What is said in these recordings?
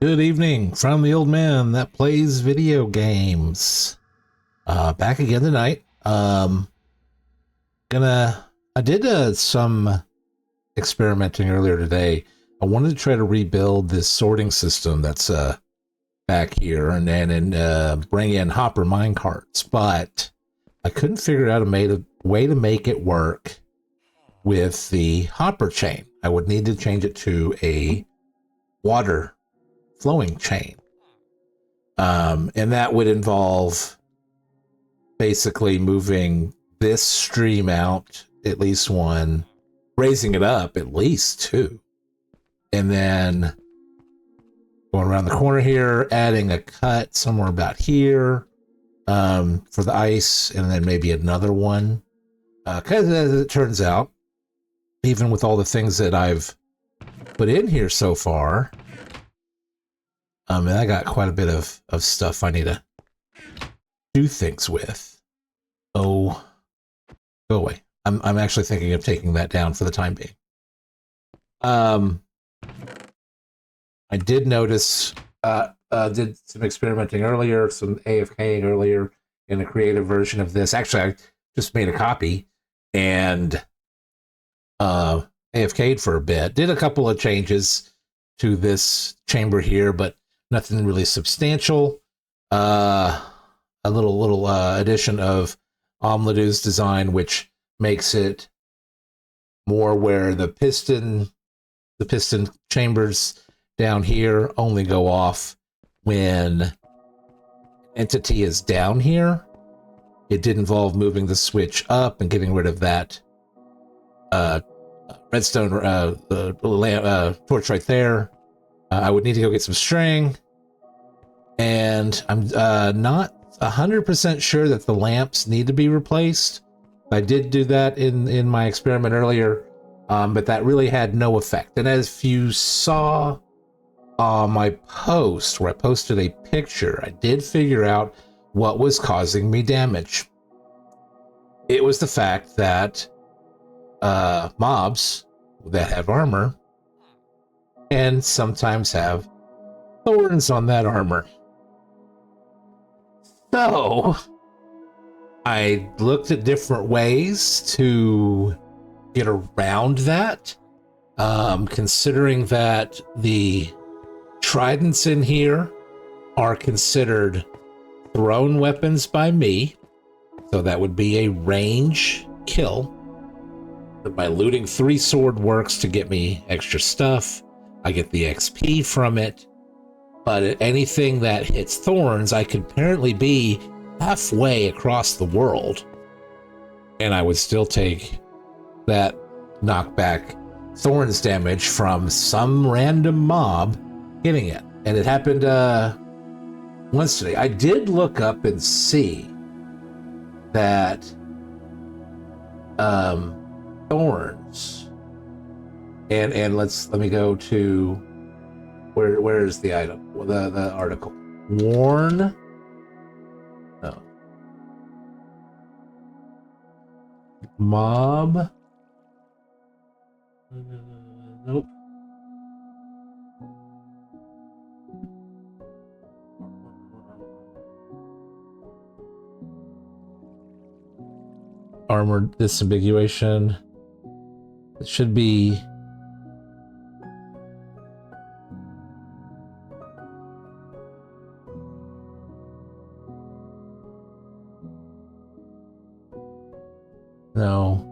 Good evening from the old man that plays video games. Back again tonight. I did some experimenting earlier today. I wanted to try to rebuild this sorting system that's back here and bring in hopper minecarts, but I couldn't figure out a way to make it work with the hopper chain. I would need to change it to a water flowing chain. And that would involve basically moving this stream out at least one, raising it up at least two, and then going around the corner here, adding a cut somewhere about here for the ice, and then maybe another one. Because as it turns out, even with all the things that I've put in here so far, and I got quite a bit of stuff I need to do things with. Oh, go away. I'm actually thinking of taking that down for the time being. I did notice, did some experimenting earlier, some AFKing earlier in a creative version of this. Actually, I just made a copy and AFK'd for a bit. Did a couple of changes to this chamber here, but nothing really substantial. A little addition of Omladu's design, which makes it more where the piston chambers down here only go off when entity is down here. It did involve moving the switch up and getting rid of that redstone torch right there. I would need to go get some string, and I'm not 100% sure that the lamps need to be replaced. I did do that in my experiment earlier, but that really had no effect. And as you saw on my post, where I posted a picture, I did figure out what was causing me damage. It was the fact that mobs that have armor and sometimes have thorns on that armor. So I looked at different ways to get around that, considering that the tridents in here are considered thrown weapons by me. So that would be a range kill. By looting 3 sword works to get me extra stuff. I get the XP from it. But anything that hits thorns, I could apparently be halfway across the world, and I would still take that knockback thorns damage from some random mob hitting it. And it happened once today. I did look up and see that thorns, and let me go to where is the item, the article. Warn, no, mob, nope. Armored disambiguation. It should be no.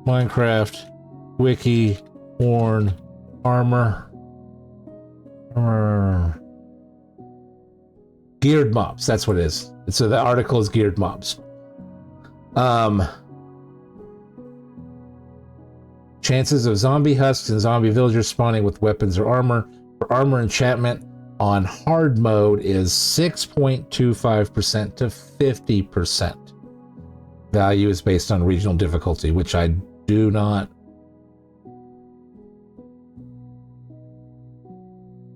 Minecraft wiki warn armor. Geared mobs, that's what it is. So the article is geared mobs. Chances of zombie husks and zombie villagers spawning with weapons or armor for armor enchantment on hard mode is 6.25% to 50%. Value is based on regional difficulty, which I do not.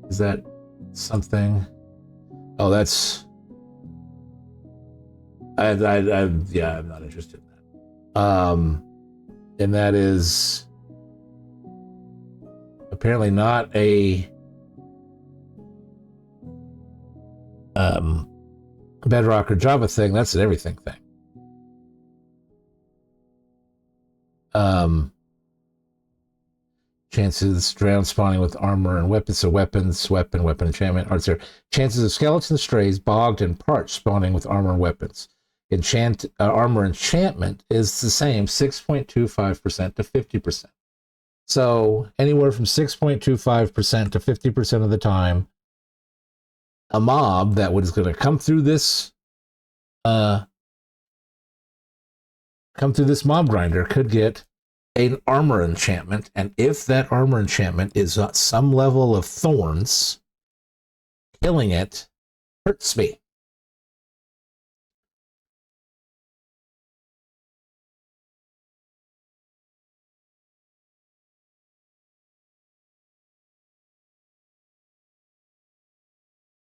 Is that something? Oh, that's. Yeah, I'm not interested in that. And that is apparently not a Bedrock or Java thing. That's an everything thing. Chances drown spawning with armor and weapons. So weapon enchantment. Arts there. Chances of skeleton strays, bogged and parched spawning with armor and weapons. Armor enchantment is the same, 6.25% to 50%. So anywhere from 6.25% to 50% of the time, a mob that was going to come through this mob grinder could get an armor enchantment, and if that armor enchantment is at some level of thorns, killing it hurts me.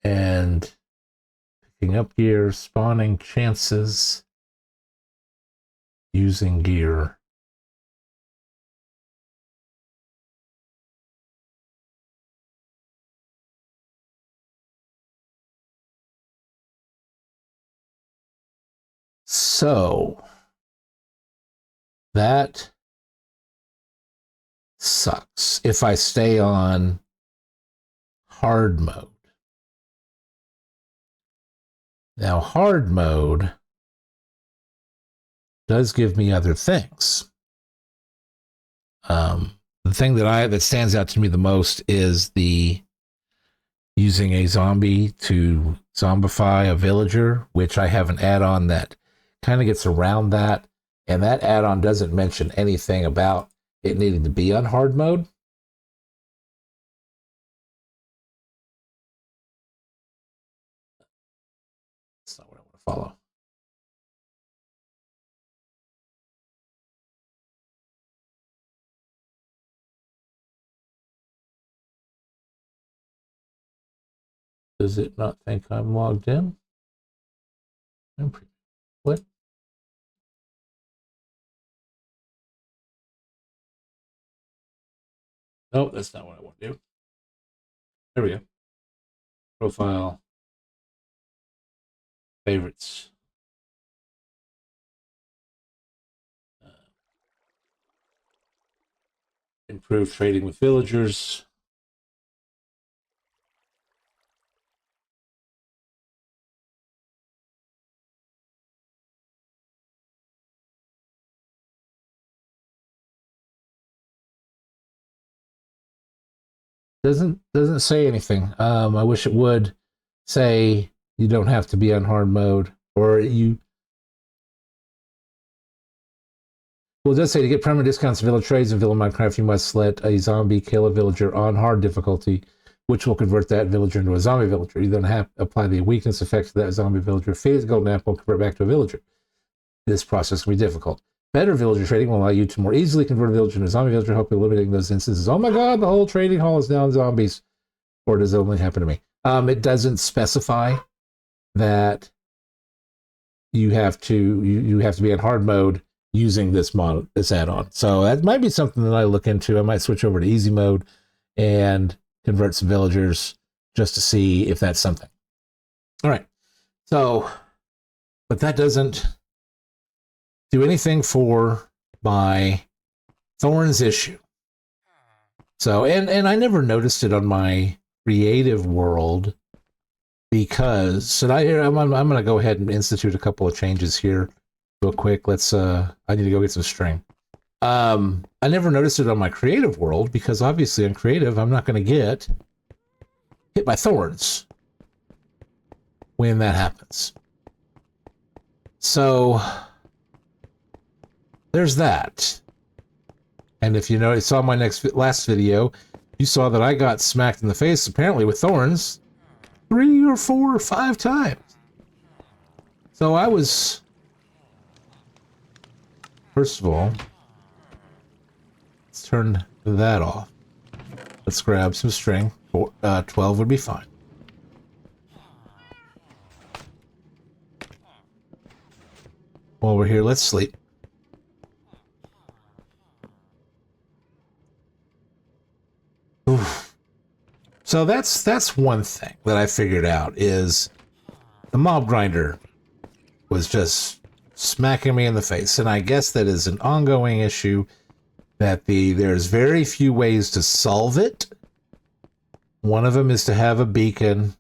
And picking up gear, spawning chances, using gear. So that sucks if I stay on hard mode. Now, hard mode does give me other things. The thing that stands out to me the most is the using a zombie to zombify a villager, which I have an add-on that kind of gets around that, and that add-on doesn't mention anything about it needing to be on hard mode. That's not what I want to follow. Does it not think I'm logged in? What? No, that's not what I want to do. There we go. Profile. Favorites. Improve trading with villagers. Doesn't say anything. I wish it would say you don't have to be on hard mode, or you. Well, it does say to get permanent discounts in village trades in Villa Minecraft, you must let a zombie kill a villager on hard difficulty, which will convert that villager into a zombie villager. You then have to apply the weakness effect to that zombie villager, feed its golden apple, and convert back to a villager. This process can be difficult. Better villager trading will allow you to more easily convert a villager into a zombie villager, hopefully eliminating those instances. Oh my god, the whole trading hall is now in zombies. Or does it only happen to me? It doesn't specify that you have to be in hard mode using this add-on. So that might be something that I look into. I might switch over to easy mode and convert some villagers just to see if that's something. All right. So, but that doesn't do anything for my thorns issue. So, and I never noticed it on my creative world because, so I'm going to go ahead and institute a couple of changes here real quick. I need to go get some string. I never noticed it on my creative world because obviously on creative, I'm not going to get hit by thorns when that happens. So there's that. And if you saw my last video, you saw that I got smacked in the face apparently with thorns 3 or 4 or 5 times. So I was, first of all, let's turn that off. Let's grab some string. 12 would be fine. While we're here, let's sleep. So that's one thing that I figured out is the mob grinder was just smacking me in the face. And I guess that is an ongoing issue that there's very few ways to solve it. One of them is to have a beacon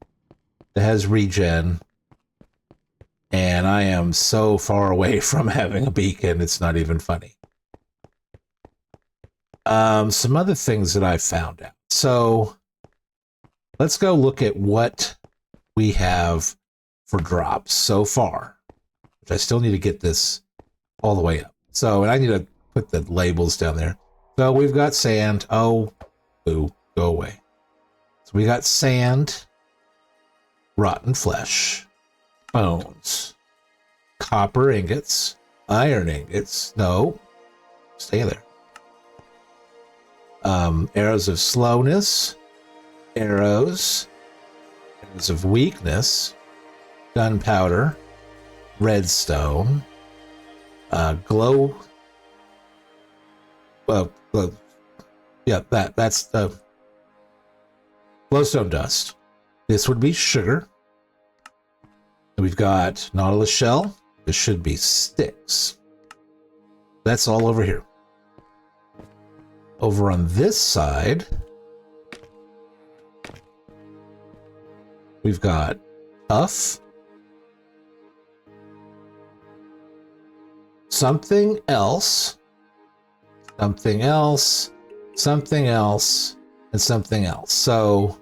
that has regen. And I am so far away from having a beacon, it's not even funny. Some other things that I found out. So let's go look at what we have for drops so far. Which I still need to get this all the way up. So, and I need to put the labels down there. So we've got sand. Oh, boo, go away. So we got sand, rotten flesh, bones, copper ingots, iron ingots. No, stay there. Arrows of slowness, arrows of weakness, gunpowder, redstone, glow. Yeah, that's the glowstone dust. This would be sugar. We've got nautilus shell. This should be sticks. That's all over here. Over on this side, we've got tough, something else, something else, something else, and something else. So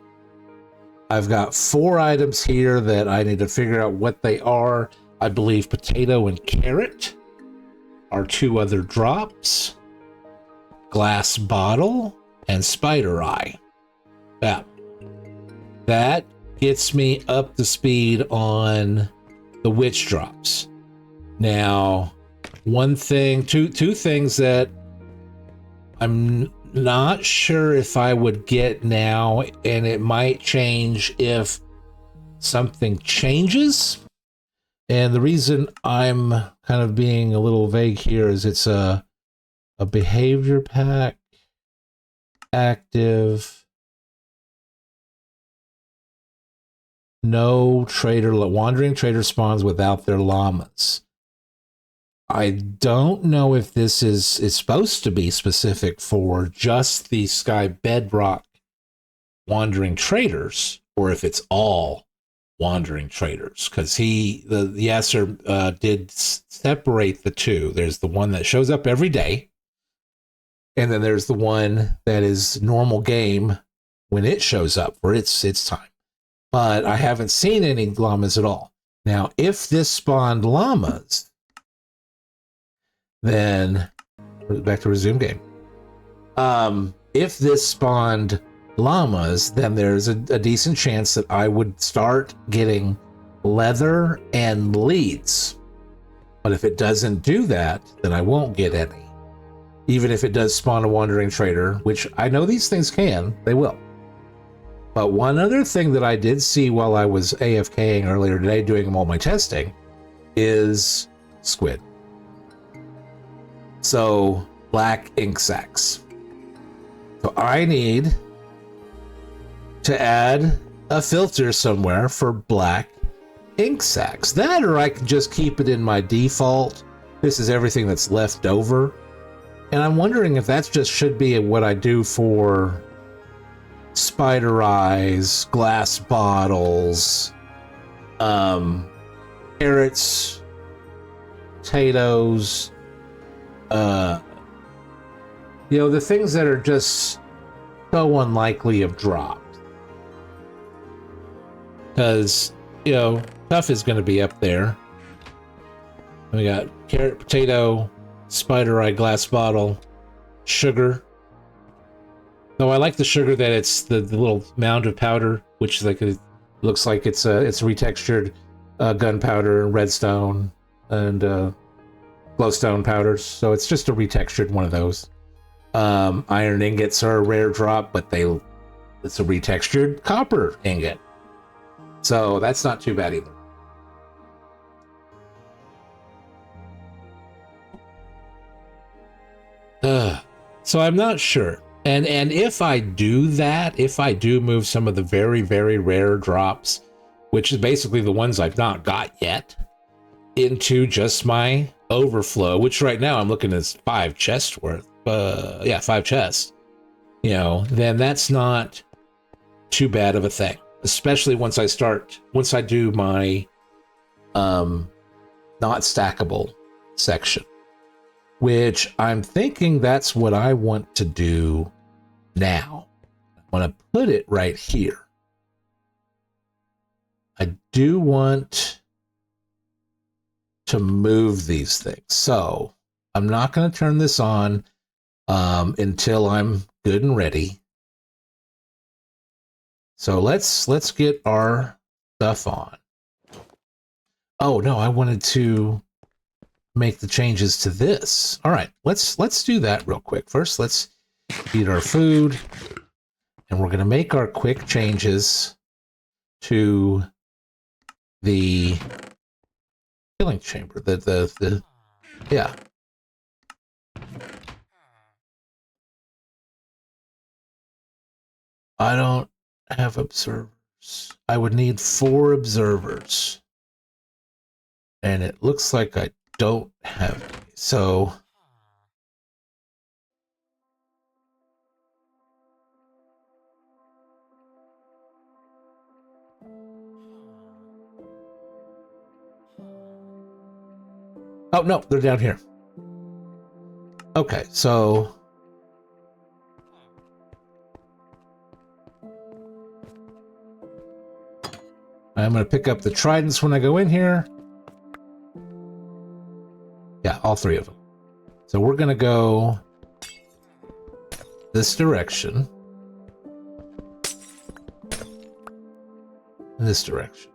I've got 4 items here that I need to figure out what they are. I believe potato and carrot are 2 other drops. Glass bottle and spider eye. That gets me up to speed on the witch drops. Now, two things that I'm not sure if I would get now, and it might change if something changes. And the reason I'm kind of being a little vague here is it's a behavior pack, active, no trader, wandering trader spawns without their llamas. I don't know if this is supposed to be specific for just the Skybedrock wandering traders, or if it's all wandering traders, because the Yasser did separate the two. There's the one that shows up every day, and then there's the one that is normal game when it shows up for its time. But I haven't seen any llamas at all. Now, if this spawned llamas, then back to resume game. If this spawned llamas, then there's a decent chance that I would start getting leather and leads. But if it doesn't do that, then I won't get any. Even if it does spawn a wandering trader, which I know these things can, they will. But one other thing that I did see while I was AFKing earlier today doing all my testing is squid. So black ink sacs. So I need to add a filter somewhere for black ink sacs. That, or I can just keep it in my default. This is everything that's left over. And I'm wondering if that's just should be what I do for spider eyes, glass bottles, carrots, potatoes, the things that are just so unlikely of dropped. Because, stuff is going to be up there. We got carrot, potato, spider eye, glass bottle, sugar. Though I like the sugar that it's the little mound of powder, which is looks like it's retextured gunpowder, redstone, and glowstone powders. So it's just a retextured one of those. Iron ingots are a rare drop, but it's a retextured copper ingot. So that's not too bad either. So I'm not sure. And if I do that, if I do move some of the very, very rare drops, which is basically the ones I've not got yet, into just my overflow, which right now I'm looking at 5 chests worth. Yeah, 5 chests. You know, then that's not too bad of a thing. Especially once I do my not stackable section, which I'm thinking that's what I want to do now. I want to put it right here. I do want to move these things. So I'm not going to turn this on until I'm good and ready. So let's get our stuff on. Oh no, I wanted to make the changes to this. All right, let's do that real quick. First, let's eat our food, and we're going to make our quick changes to the killing chamber. Yeah. I don't have observers. I would need 4 observers. And it looks like I don't have any. So oh no, they're down here. Okay, so I'm going to pick up the tridents when I go in here. Yeah, all 3 of them. So we're going to go this direction. This direction.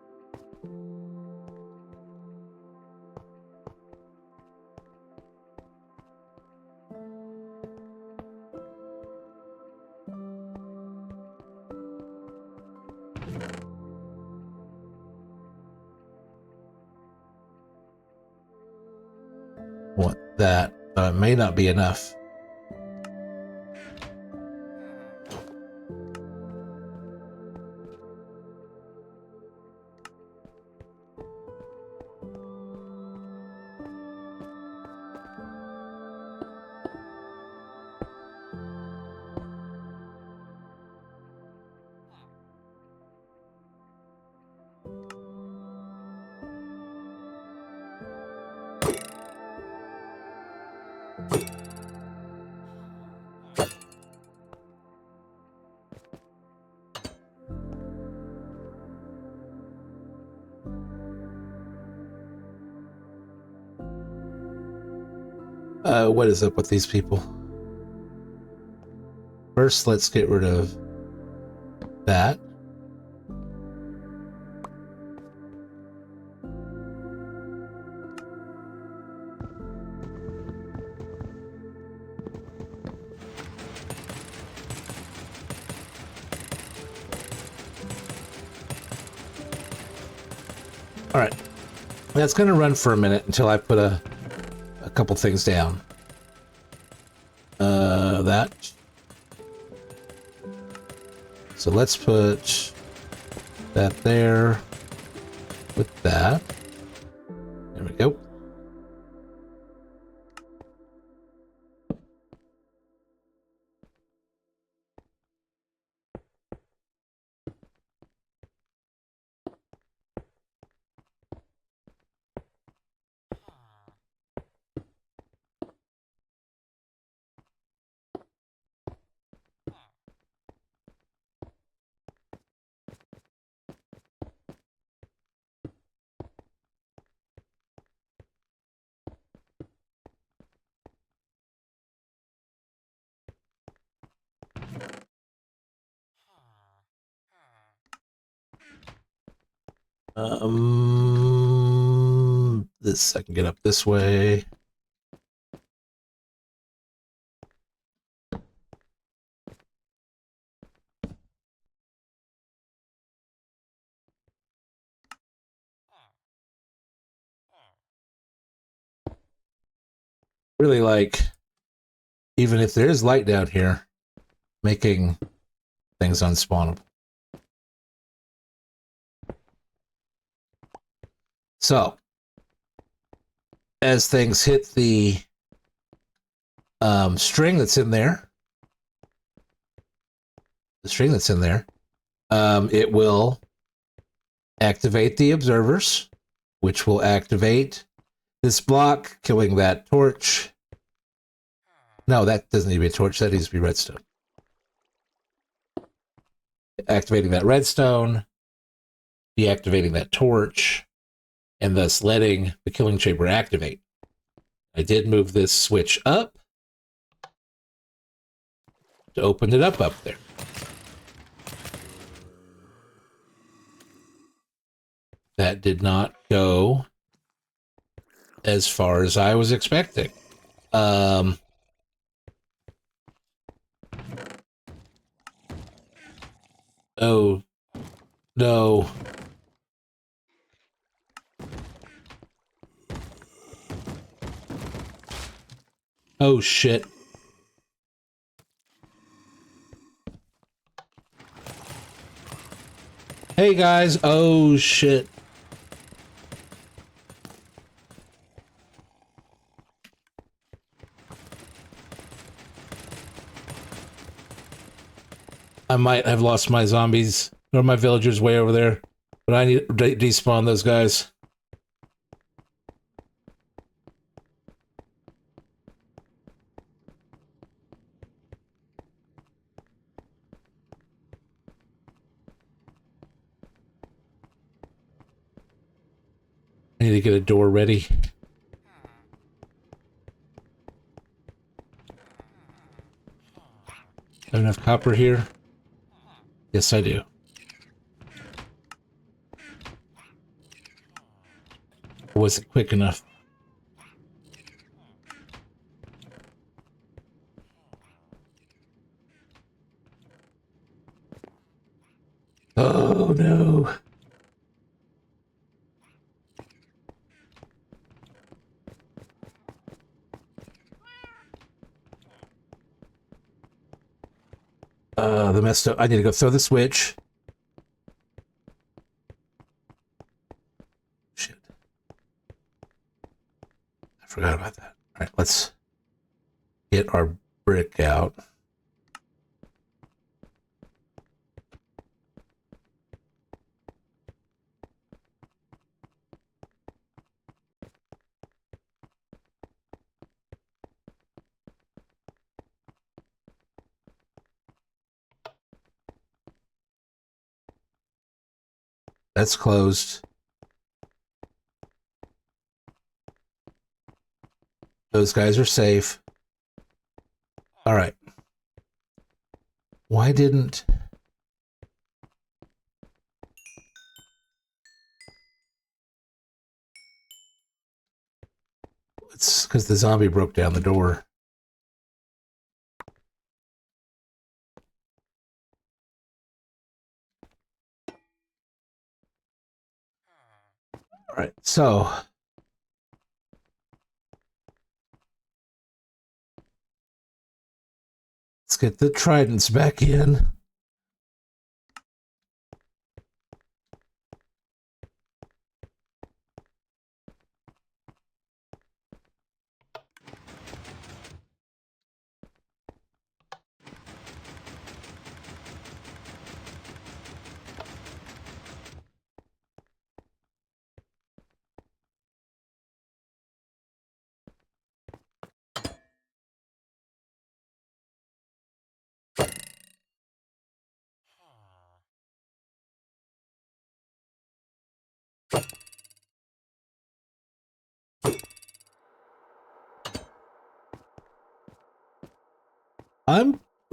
Want that may not be enough. What is up with these people? First, let's get rid of that. All right, that's going to run for a minute until I put a couple things down. That. So let's put that there with that. There we go. This I can get up this way. Really, like, even if there is light down here, making things unspawnable. So, as things hit the string that's in there, it will activate the observers, which will activate this block, killing that torch. No, that doesn't need to be a torch. That needs to be redstone. Activating that redstone, deactivating that torch, and thus letting the killing chamber activate. I did move this switch up to open it up there. That did not go as far as I was expecting. Oh, no. Oh, shit. Hey, guys. Oh, shit. I might have lost my zombies or my villagers way over there, but I need to despawn those guys. I need to get a door ready. Have enough copper here? Yes, I do. Or was it quick enough? Oh, no. The messed up. I need to go throw the switch. Shit. I forgot about that. All right, let's get our brick out. That's closed. Those guys are safe. All right. Why didn't... It's because the zombie broke down the door. All right, so... Let's get the tridents back in.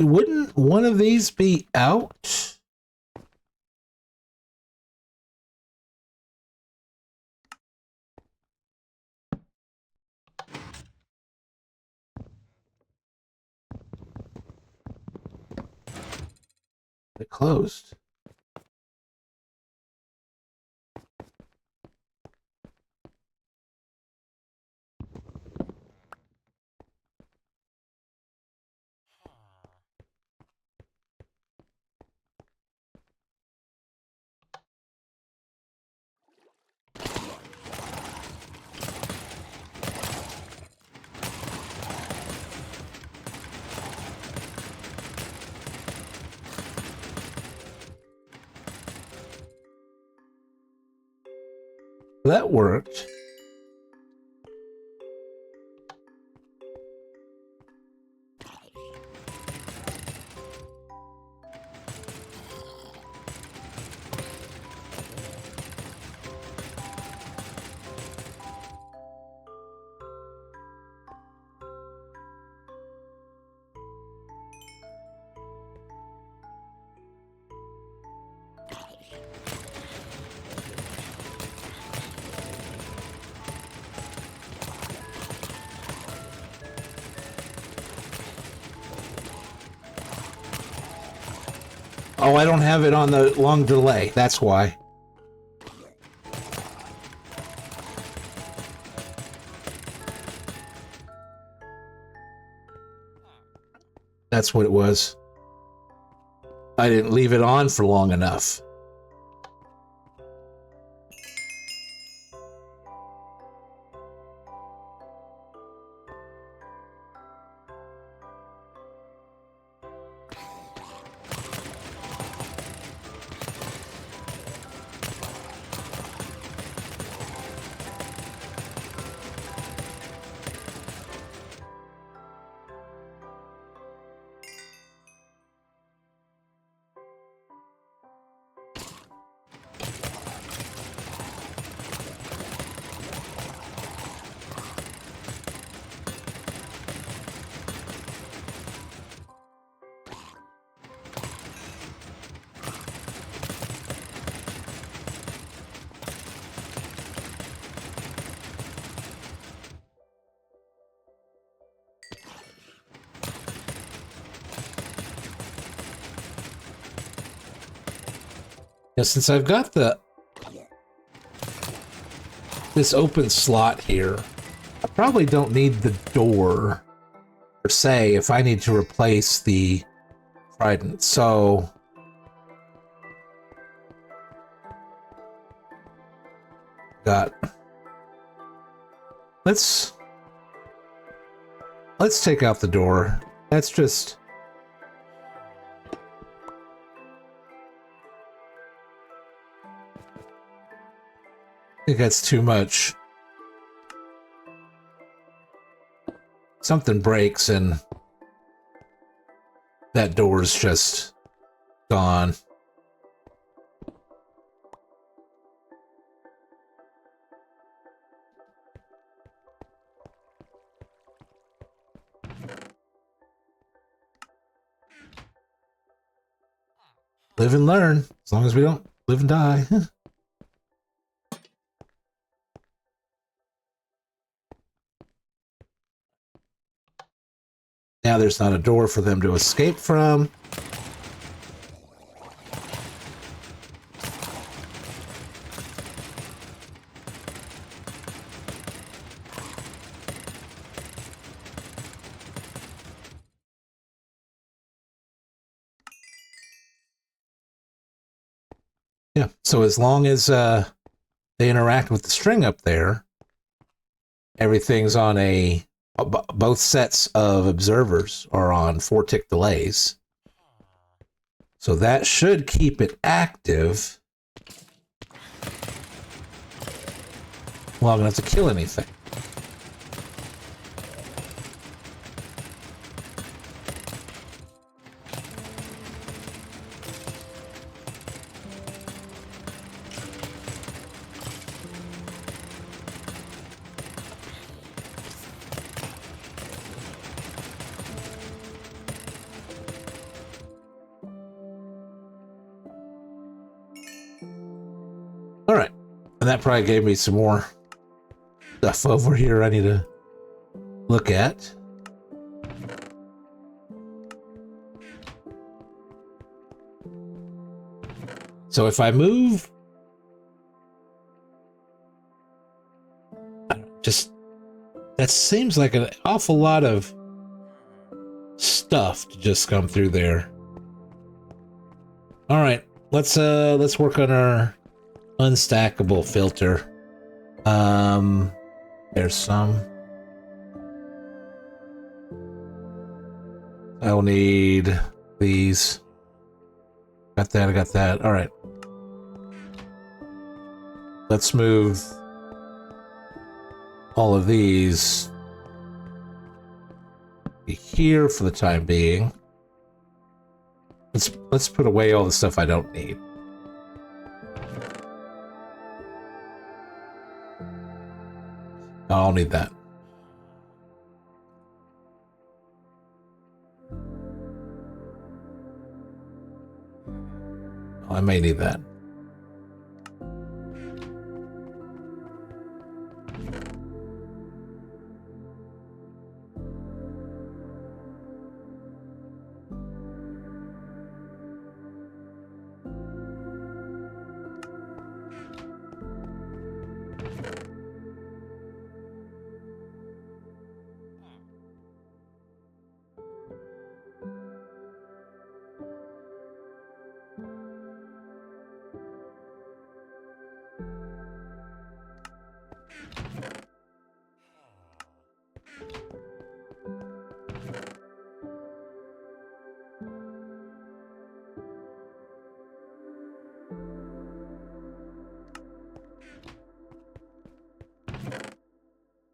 Wouldn't one of these be out? It closed. That worked. Oh, I don't have it on the long delay. That's why. That's what it was. I didn't leave it on for long enough. Now, since I've got this open slot here, I probably don't need the door per se if I need to replace the trident. So let's take out the door. That's just I think that's too much. Something breaks and that door's just gone. Live and learn, as long as we don't live and die. Now there's not a door for them to escape from. Yeah, so as long as they interact with the string up there, everything's on a... Both sets of observers are on 4-tick delays. So that should keep it active long enough to kill anything. All right, and that probably gave me some more stuff over here I need to look at. So if I move, just that seems like an awful lot of stuff to just come through there. All right, let's work on our unstackable filter. There's some. I'll need these. Got that, I got that. All right. Let's move all of these be here for the time being. Let's put away all the stuff I don't need. I'll need that. I may need that.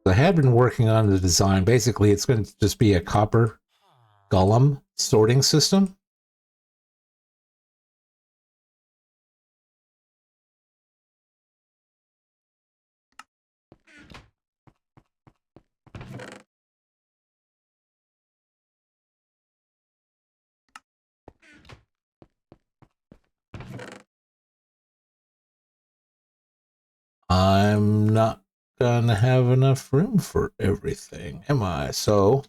I had been working on the design. Basically, it's going to just be a copper golem sorting system. I'm not gonna have enough room for everything, am I? So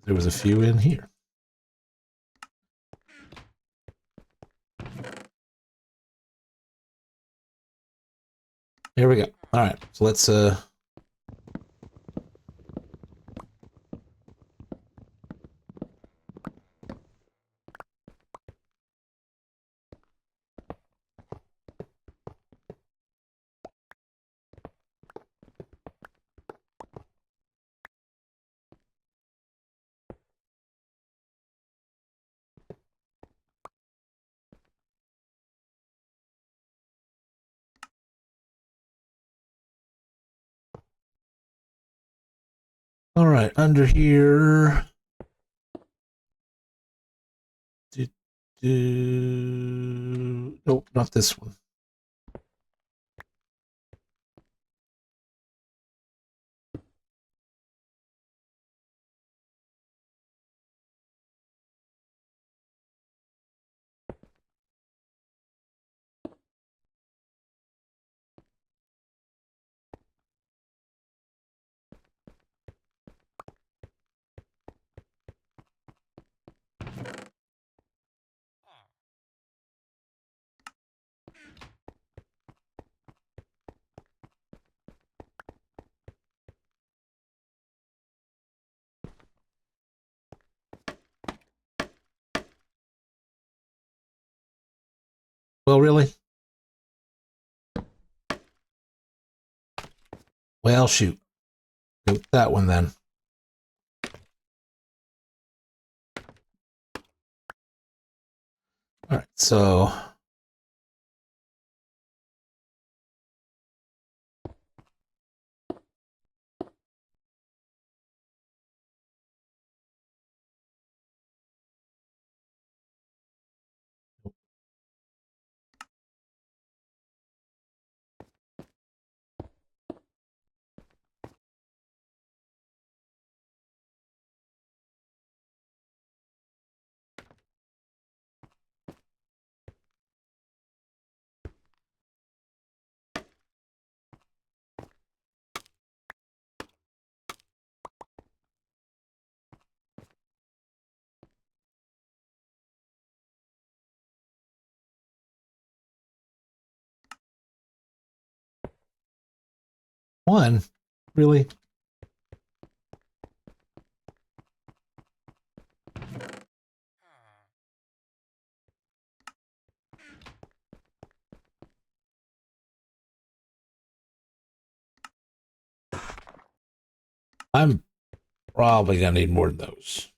there was a few in here. Here we go. All right, so let's all right, under here. Nope, not this one. Well, really? Well, shoot. Go with that one then. All right, so one, really? I'm probably gonna need more than those.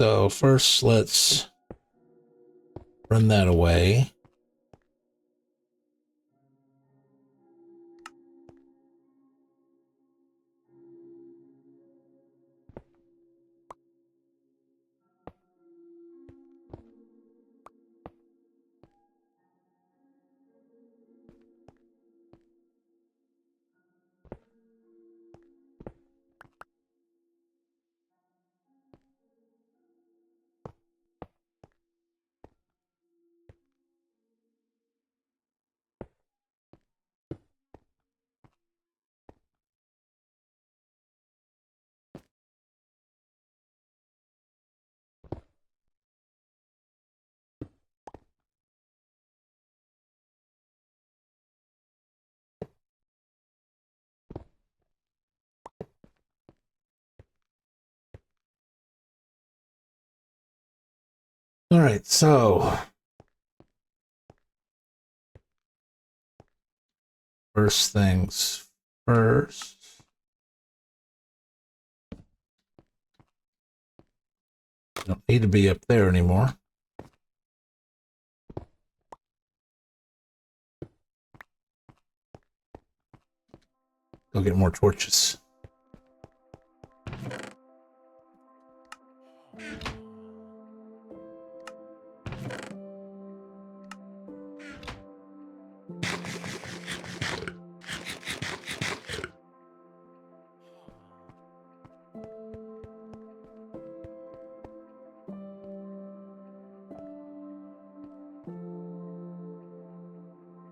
So first, let's run that away. All right, so first things first. Don't need to be up there anymore. Go get more torches.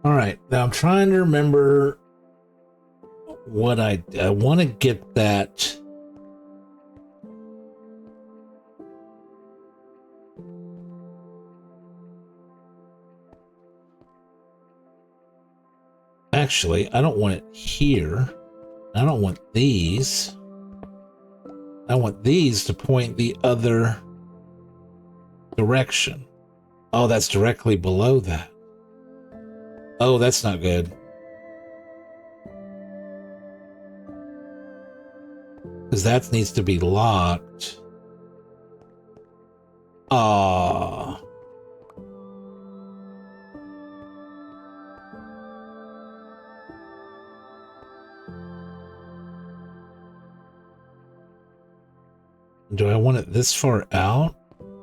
All right, now I'm trying to remember what I want to get that. Actually, I don't want it here. I don't want these. I want these to point the other direction. Oh, that's directly below that. Oh, that's not good. Because that needs to be locked. Ah. Do I want it this far out?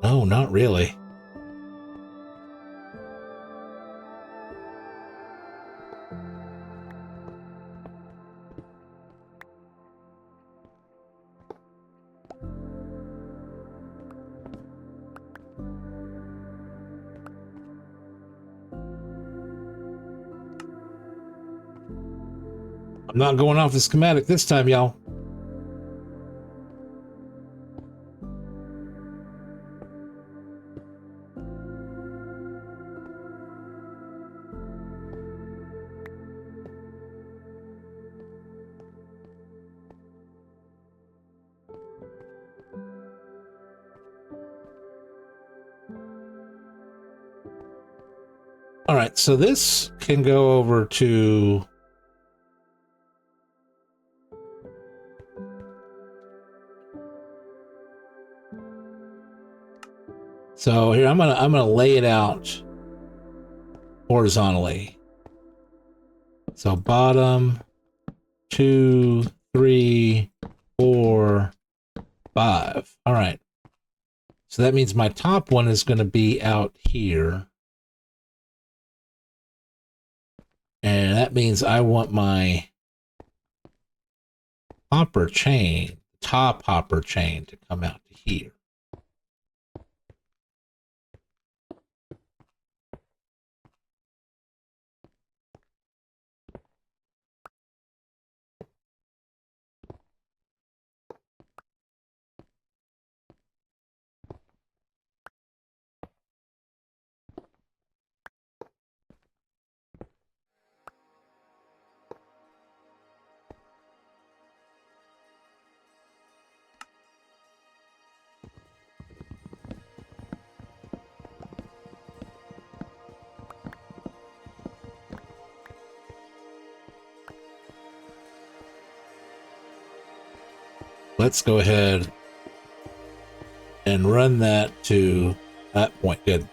No, not really. I'm not going off the schematic this time, y'all. All right, so this can go over to so here I'm gonna lay it out horizontally. So bottom 2, 3, 4, 5. All right. So that means my top one is going to be out here. And that means I want my hopper chain, top hopper chain, to come out to here. Let's go ahead and run that to that point. Good.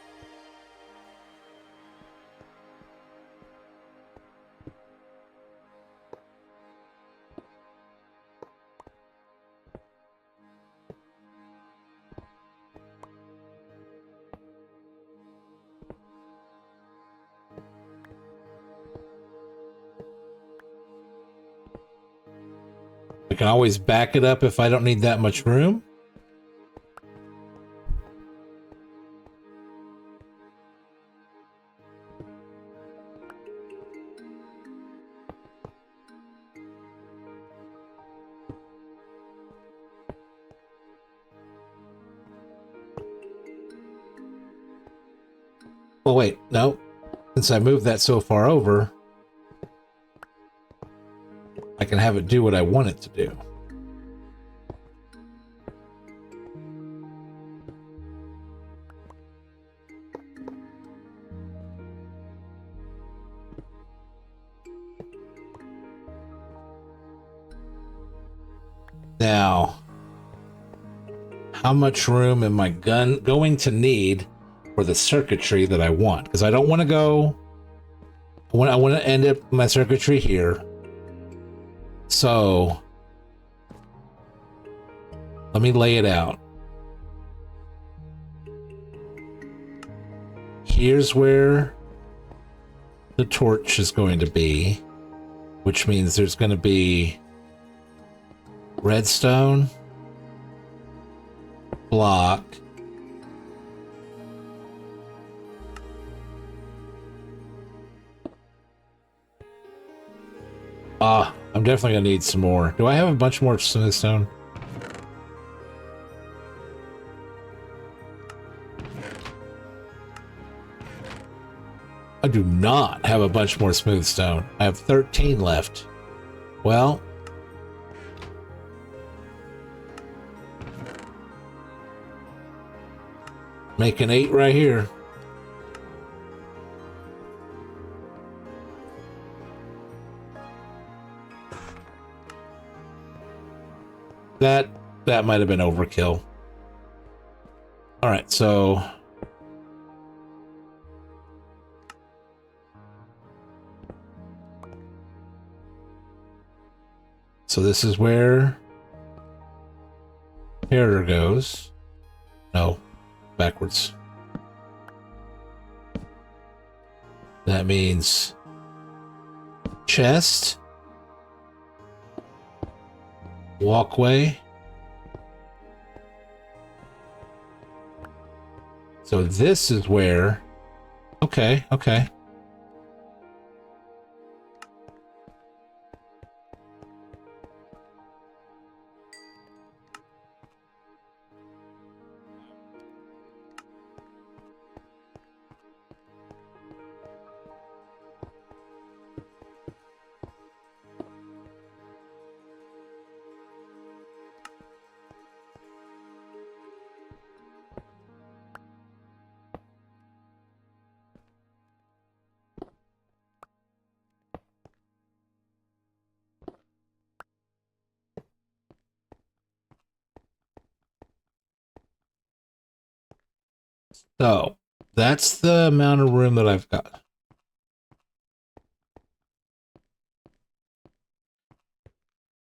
I can always back it up if I don't need that much room. Well, wait, no. Since I moved that so far over, I can have it do what I want it to do. Now, how much room am I going to need for the circuitry that I want? Because I don't want to go... I want to end up my circuitry here. So, let me lay it out. Here's where the torch is going to be, which means there's going to be redstone, block, I'm definitely going to need some more. Do I have a bunch more smooth stone? I do not have a bunch more smooth stone. I have 13 left. Well, make an 8 right here. That might have been overkill. All right, so this is where Herder goes. No, backwards. That means chest, walkway. So this is where... Okay. So that's the amount of room that I've got.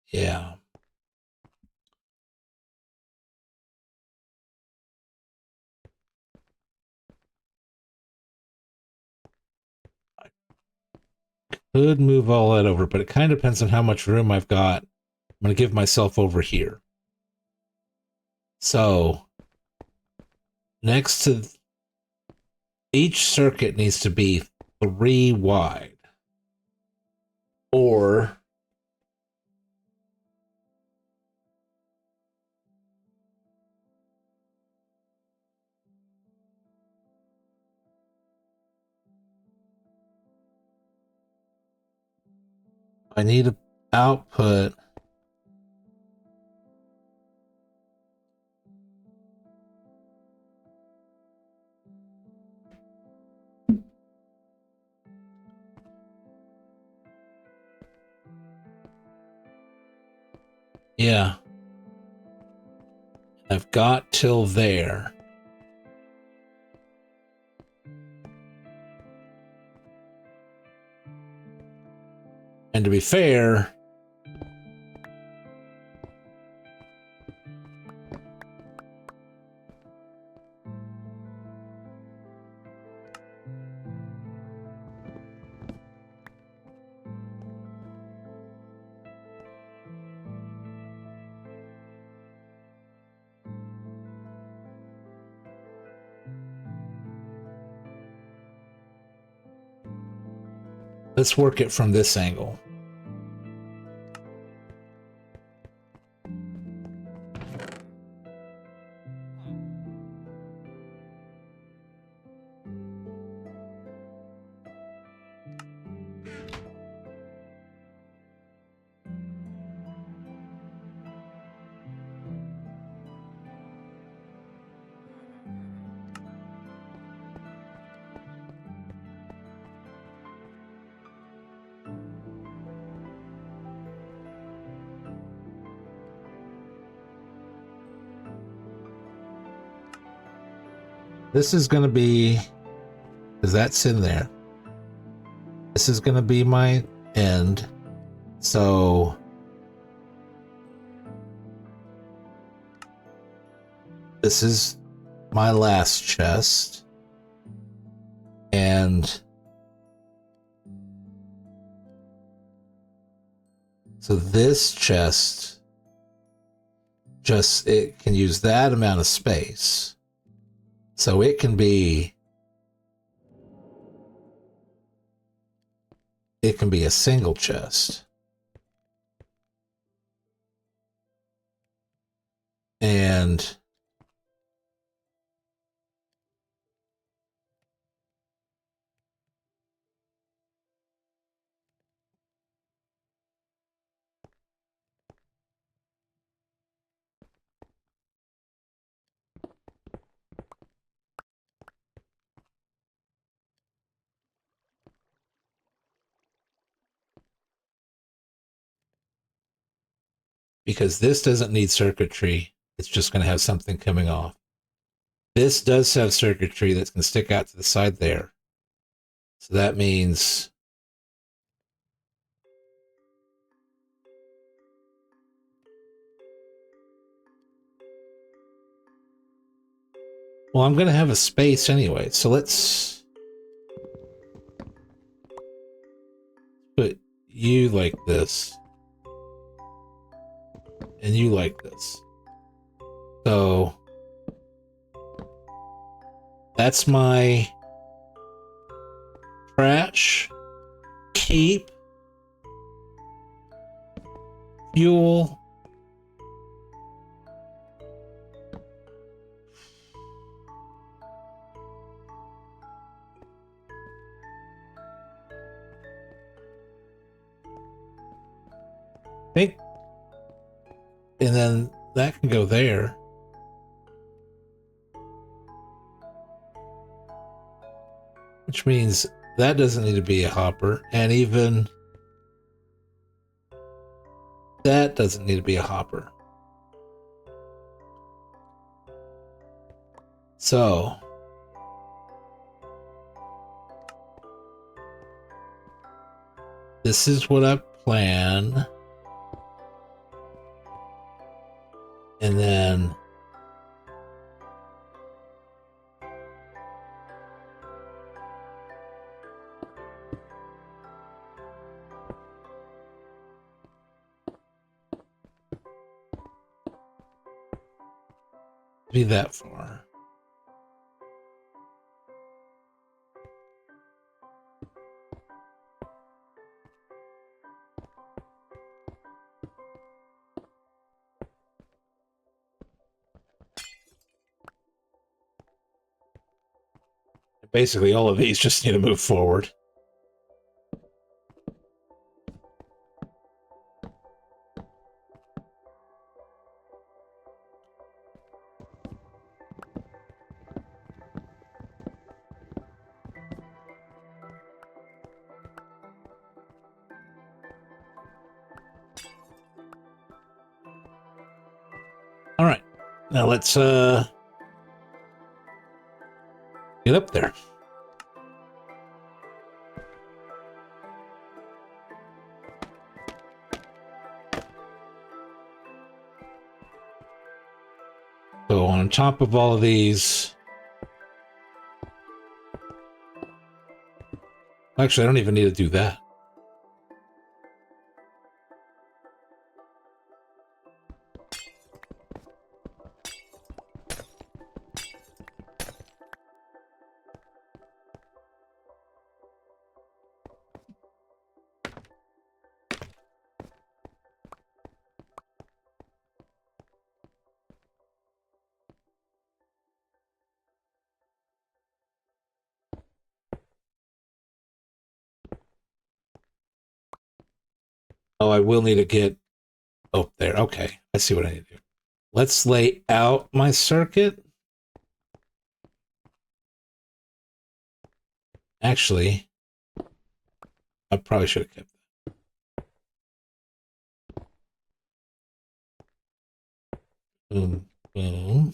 Yeah. I could move all that over, but it kind of depends on how much room I've got. I'm going to give myself over here. So next to each circuit needs to be 3 wide. Or I need an output. Yeah. I've got till there. And to be fair, let's work it from this angle. This is going to be, because that's in there. This is going to be my end. So this is my last chest. And so this chest, just, it can use that amount of space. So it can be a single chest. And because this doesn't need circuitry, it's just going to have something coming off. This does have circuitry that's going to stick out to the side there. So that means well, I'm going to have a space anyway. So let's put you like this. And you like this. So that's my trash, keep, fuel, think, and then that can go there. Which means that doesn't need to be a hopper, and even that doesn't need to be a hopper. So this is what I plan. And then be that far. Basically, all of these just need to move forward. All right. Now let's get up there. So on top of all of these, actually, I don't even need to do that. Oh, I will need to get up there. Okay, I see what I need to do. Let's lay out my circuit. Actually, I probably should have kept that. Boom, boom.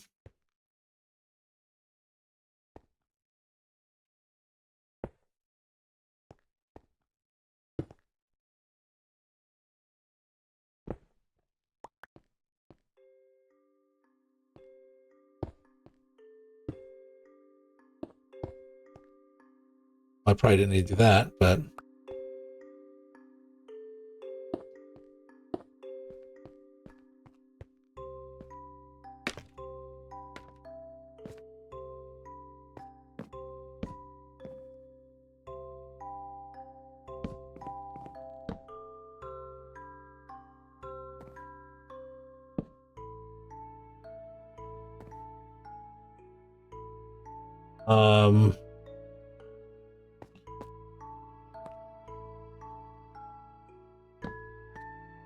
I probably didn't need to do that, but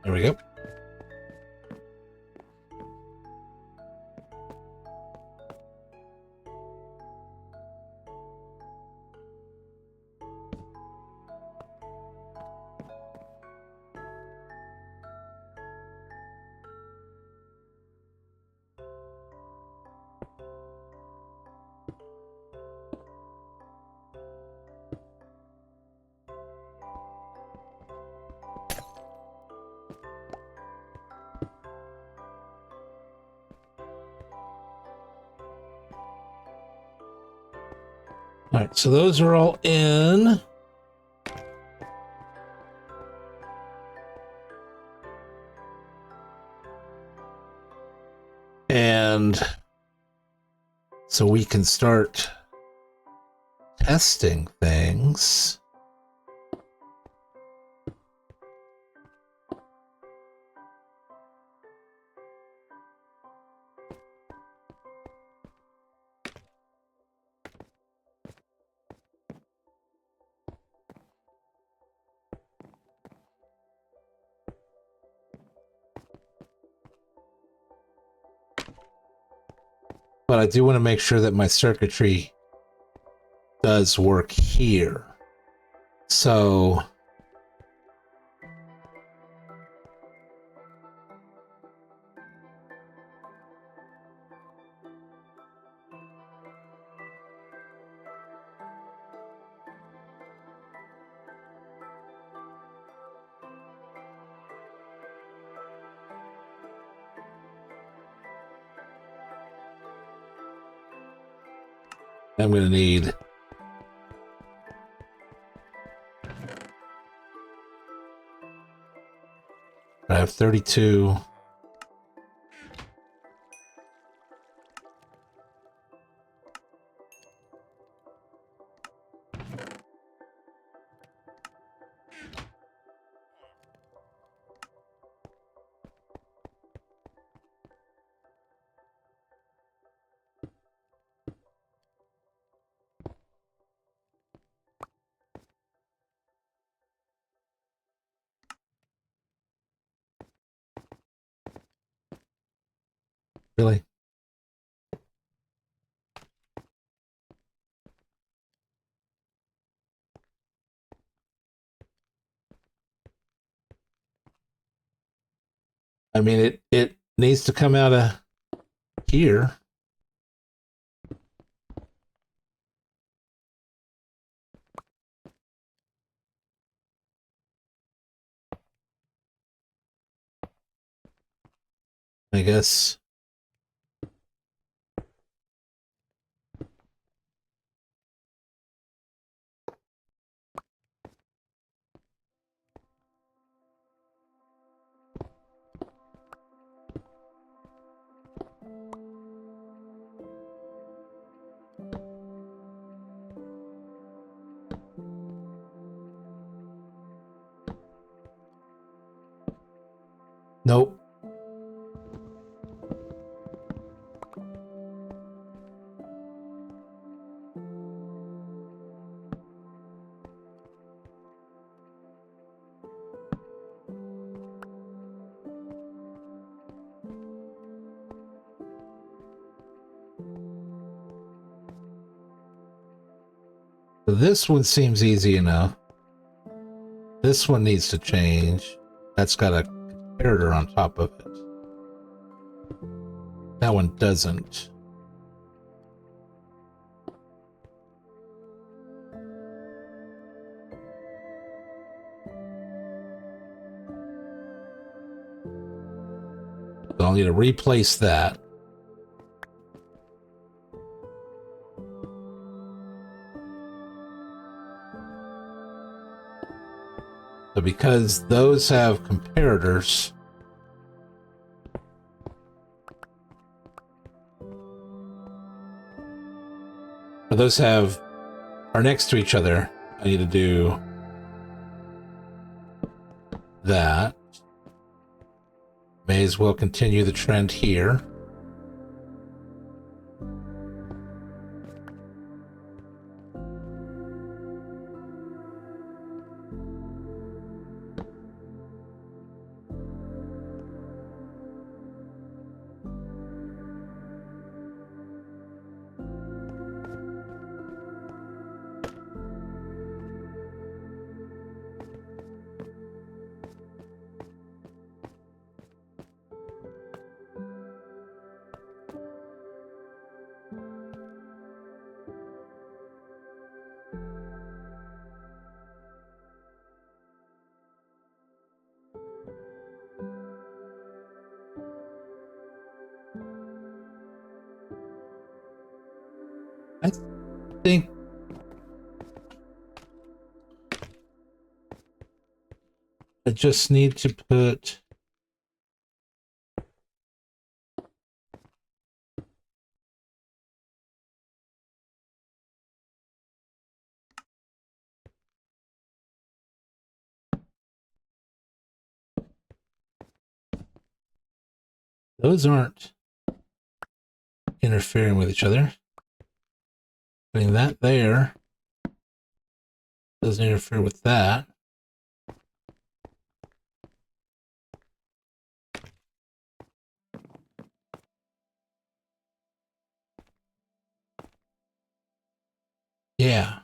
there we go. All right, so those are all in. And so we can start testing things. But I do want to make sure that my circuitry does work here. So I'm going to need I have 32. Really? I mean, it needs to come out of here. I guess. Nope. This one seems easy enough. This one needs to change. That's got a comparator on top of it. That one doesn't. So I'll need to replace that. So because those have comparators, those are next to each other, I need to do that. May as well continue the trend here. I think I just need to put those aren't interfering with each other. Putting that there doesn't interfere with that. Yeah.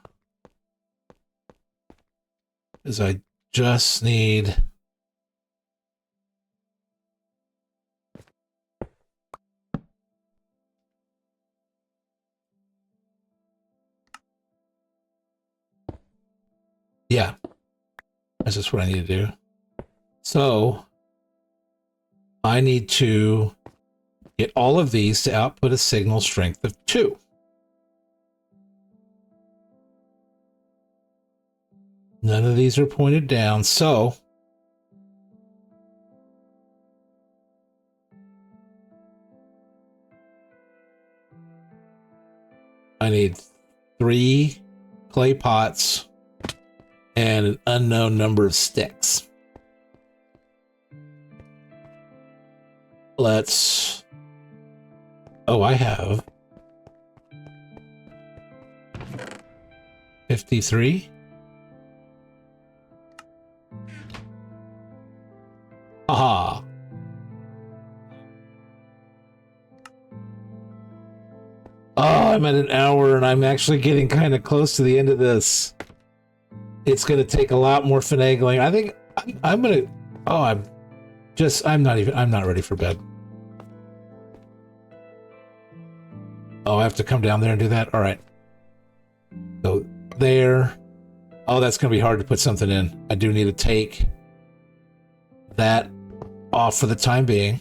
Because I just need yeah. That's just what I need to do. So I need to get all of these to output a signal strength of 2. None of these are pointed down, so I need 3 clay pots and an unknown number of sticks. Let's... Oh, I have 53. Aha. Oh, I'm at an hour and I'm actually getting kind of close to the end of this. It's going to take a lot more finagling. I think I'm going to... Oh, I'm not ready for bed. Oh, I have to come down there and do that? All right. So there. Oh, that's going to be hard to put something in. I do need to take that off for the time being.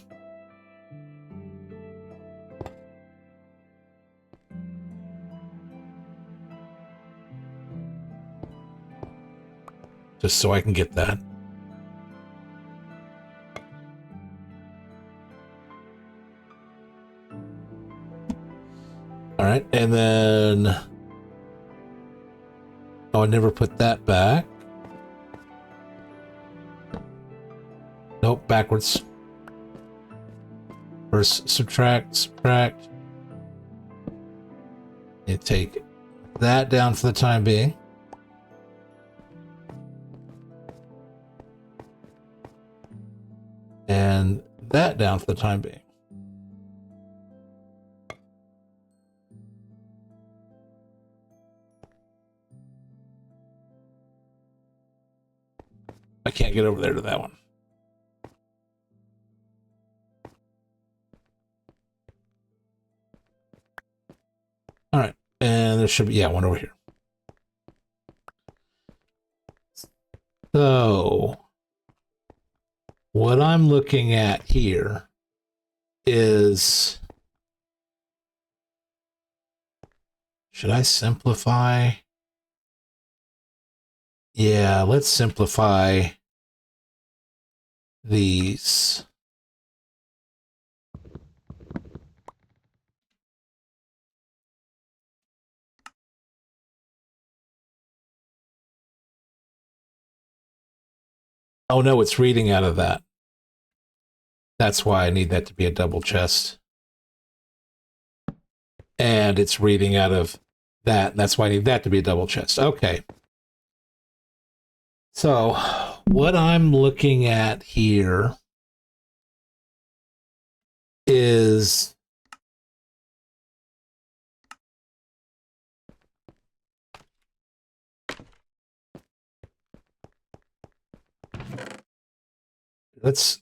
Just so I can get that. All right, and then... Oh, I never put that back. Nope, backwards. First, subtract. You take that down for the time being. And that down for the time being. I can't get over there to that one. All right, and there should be, yeah, one over here. So, what I'm looking at here is, should I simplify? Yeah, let's simplify these. Oh no, it's reading out of that. That's why I need that to be a double chest. And it's reading out of that. That's why I need that to be a double chest. Okay. So what I'm looking at here is let's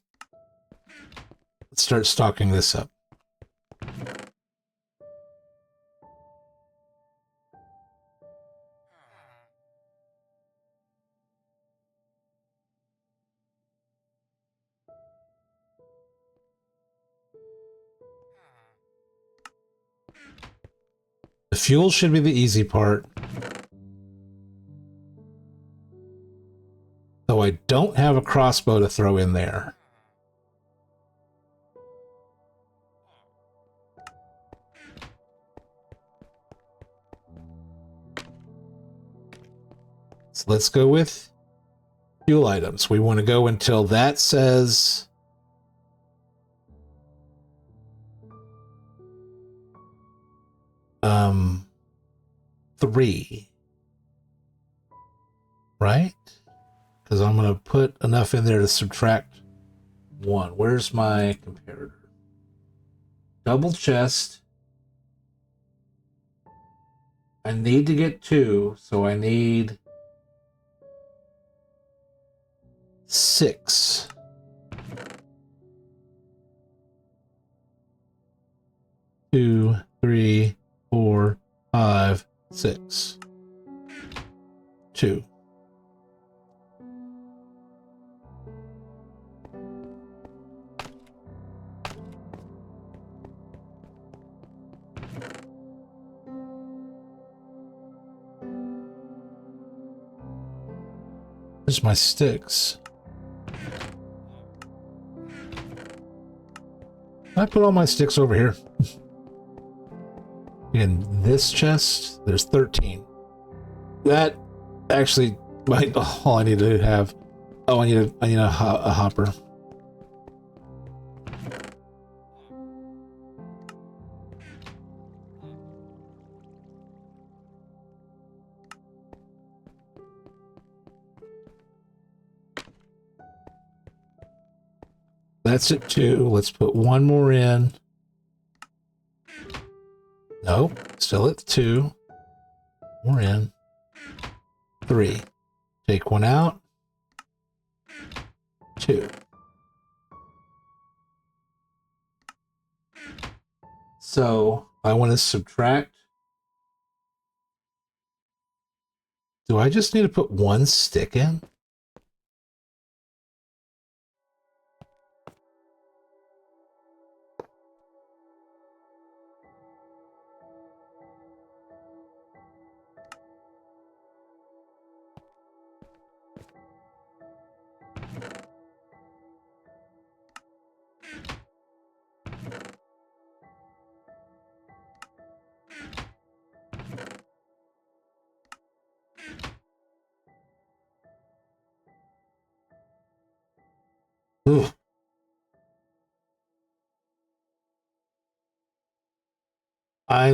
start stocking this up. The fuel should be the easy part. Though I don't have a crossbow to throw in there. So let's go with fuel items. We want to go until that says three. Right? Because I'm going to put enough in there to subtract one. Where's my comparator? Double chest. I need to get 2, so I need 6. Two, 3, 4, 5, 6. 2. Where's my sticks? I put all my sticks over here. In this chest, there's 13. That actually might all I need to have. Oh, I need a hopper. That's at 2. Let's put one more in. Nope, still at 2. More in. 3. Take one out. 2. So, I want to subtract. Do I just need to put one stick in? Ooh. I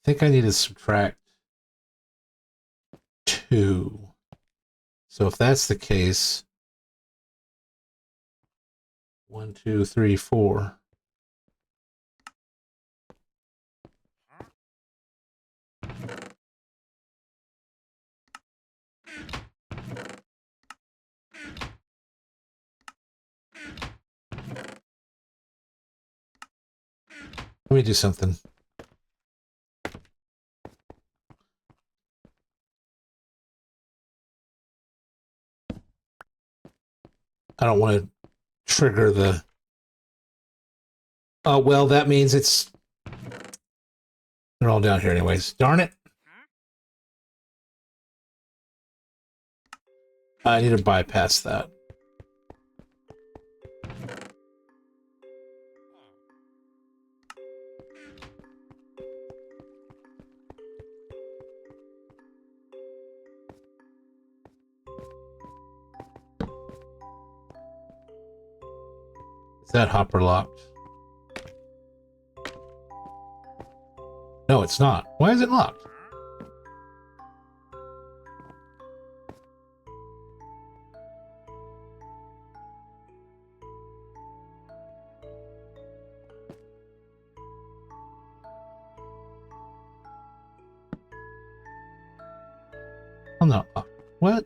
think I need to subtract 2. So if that's the case, 1, 2, 3, 4. Let me do something. I don't want to trigger the... Oh, well, that means it's... They're all down here anyways. Darn it. I need to bypass that. Is that hopper locked? No, it's not. Why is it locked? Oh, no. What?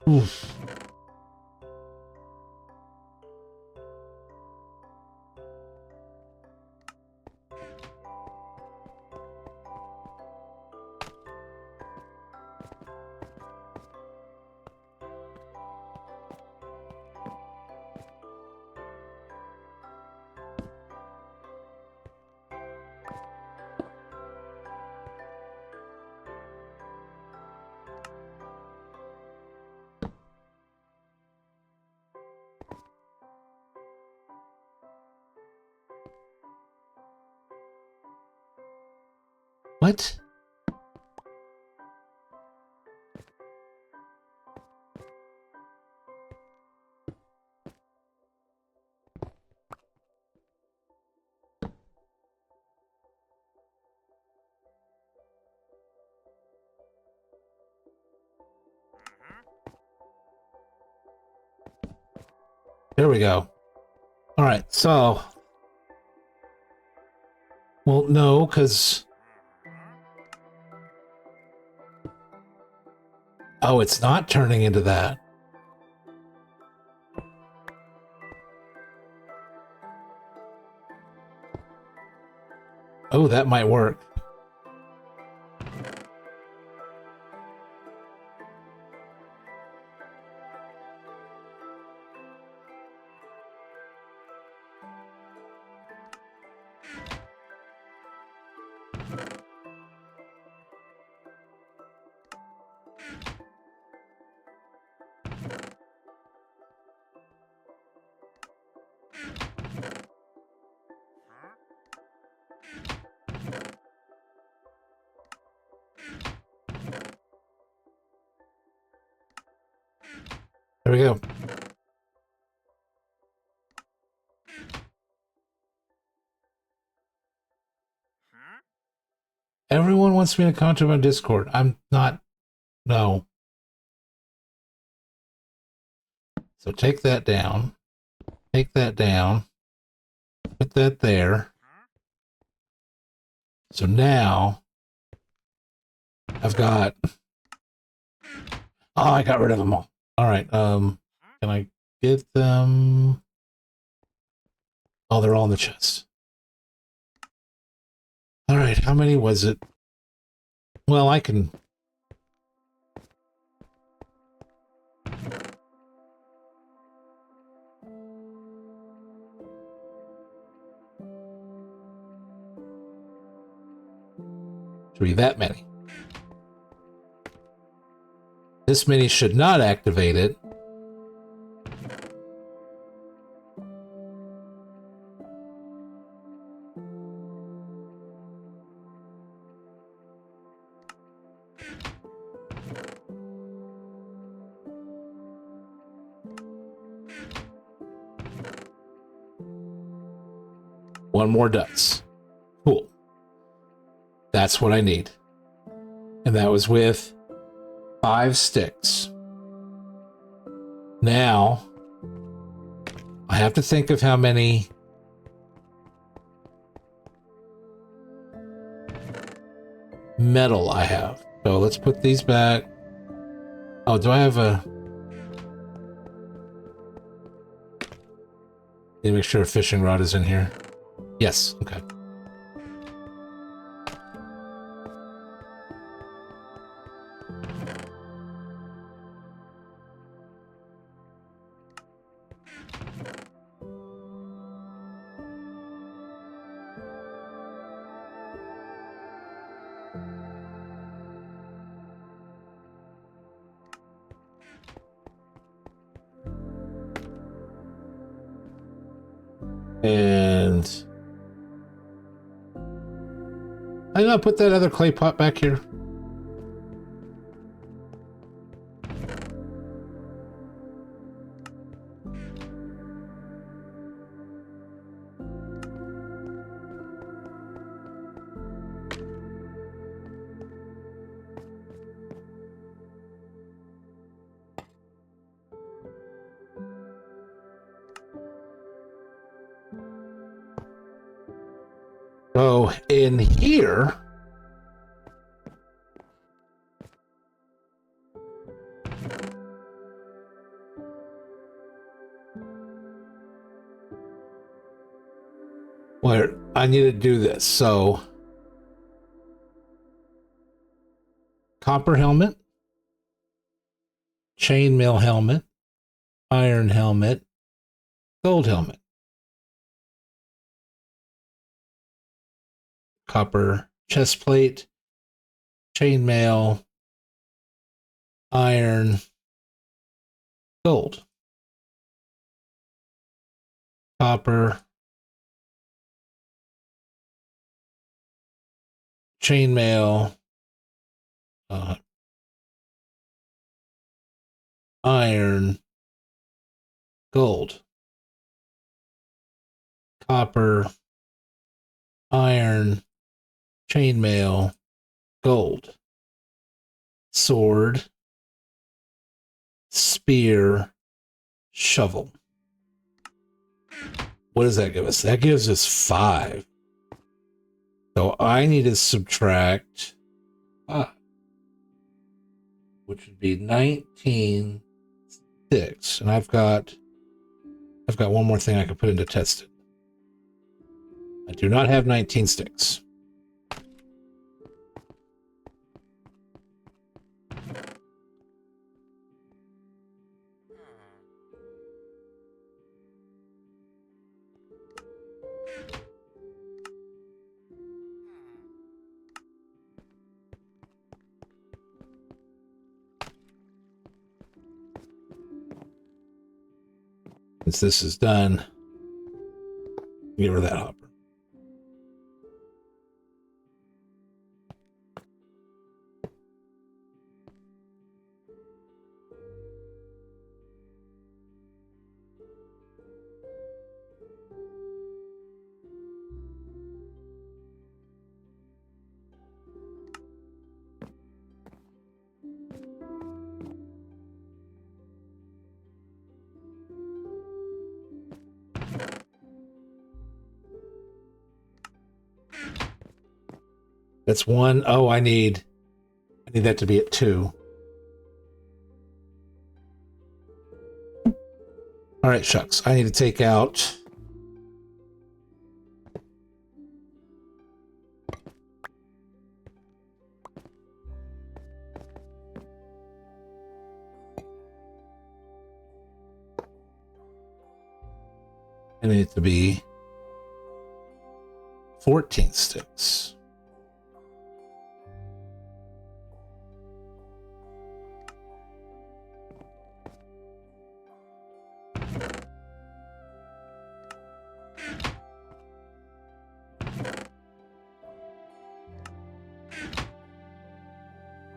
Oof. What? There we go. All right, so... Well, no, because... Oh, it's not turning into that. Oh, that might work. There we go. Everyone wants me to comment on Discord. I'm not... No. So take that down. Take that down. Put that there. So now I've got... Oh, I got rid of them all. All right. Can I get them? Oh, they're all in the chest. All right. How many was it? Well, I can... Should be that many. This many should not activate it. One more does. Cool. That's what I need. And that was with 5 sticks. Now, I have to think of how many metal I have. So let's put these back. Oh, do I have a... Need to make sure a fishing rod is in here. Yes, okay. And I'm gonna put that other clay pot back here. So in here, where I need to do this. So copper helmet, chainmail helmet, iron helmet, gold helmet, copper chest plate, chainmail, iron, gold, copper, chainmail, iron, gold, copper, iron, chainmail, gold, sword, spear, shovel. What does that give us? That gives us 5. So I need to subtract 5, which would be 19 sticks. And I've got one more thing I can put into test it. I do not have 19 sticks. Once this is done, get rid of that hopper. That's one. Oh, I need that to be at 2. All right, shucks. I need to take out. I need it to be 14 sticks.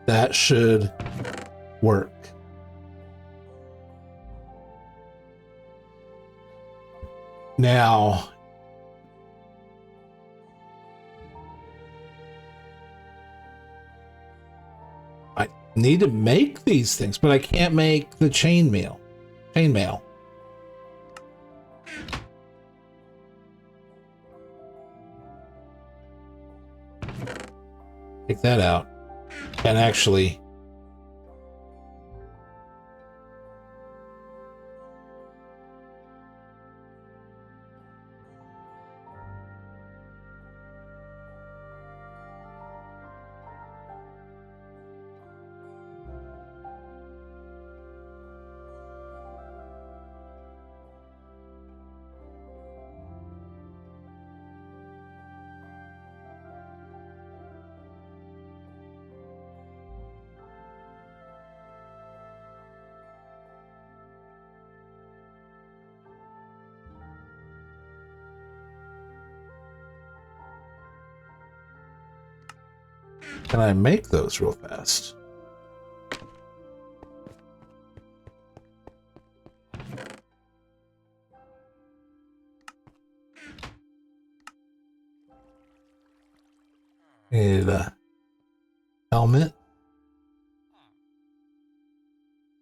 That should work. Now, I need to make these things, but I can't make the chainmail. Take that out. And actually, can I make those real fast? Need a helmet,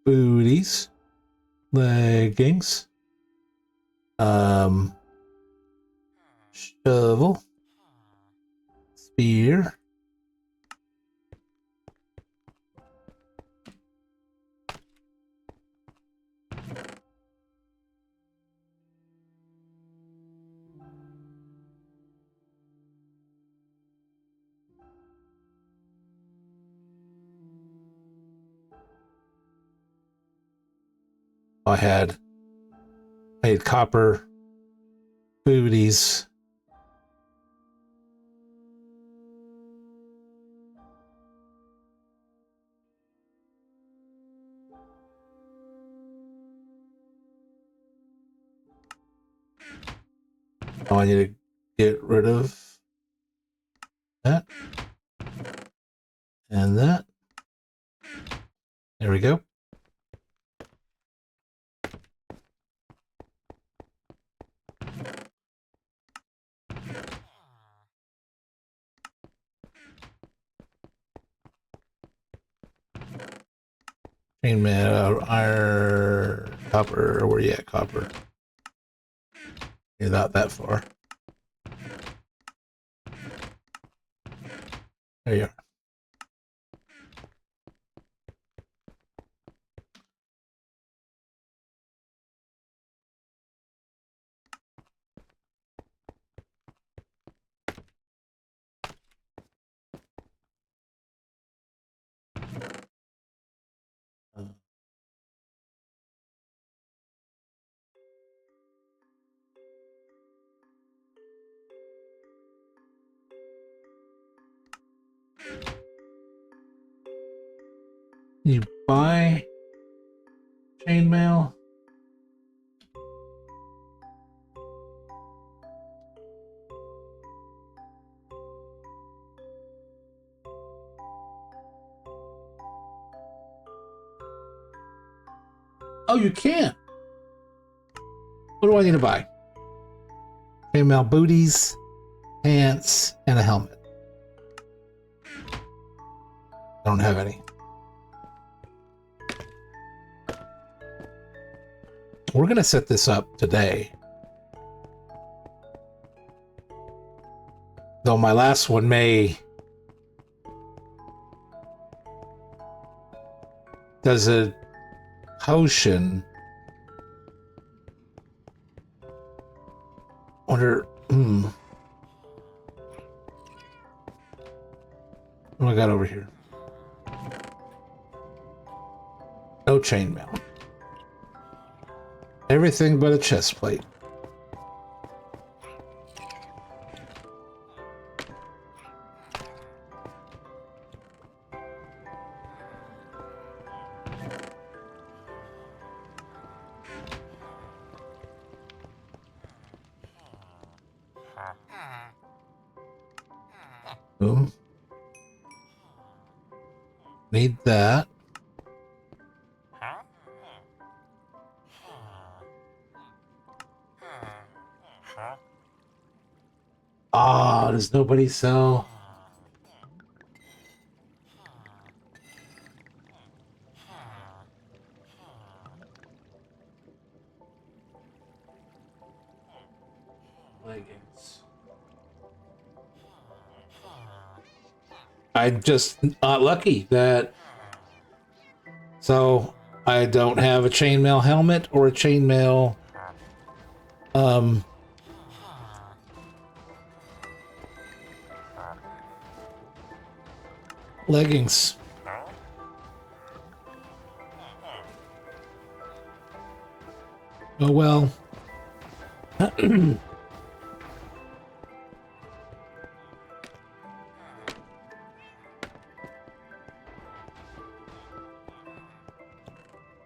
booties, leggings, shovel, spear. I had copper booties. Oh, I need to get rid of that and that. There we go. Chainmail, iron, copper. Where you at, copper? You're not that far. There you are. You buy chainmail? Oh, you can't. What do I need to buy? Chainmail booties, pants, and a helmet. I don't have any. We're going to set this up today. Though my last one may Does a potion... Wonder... What do I got over here? No chainmail. Everything but a chest plate. Boom. Need that. Ah, does nobody sell? Leggings. I'm just not lucky that... So, I don't have a chainmail helmet or a chainmail... leggings. Oh well.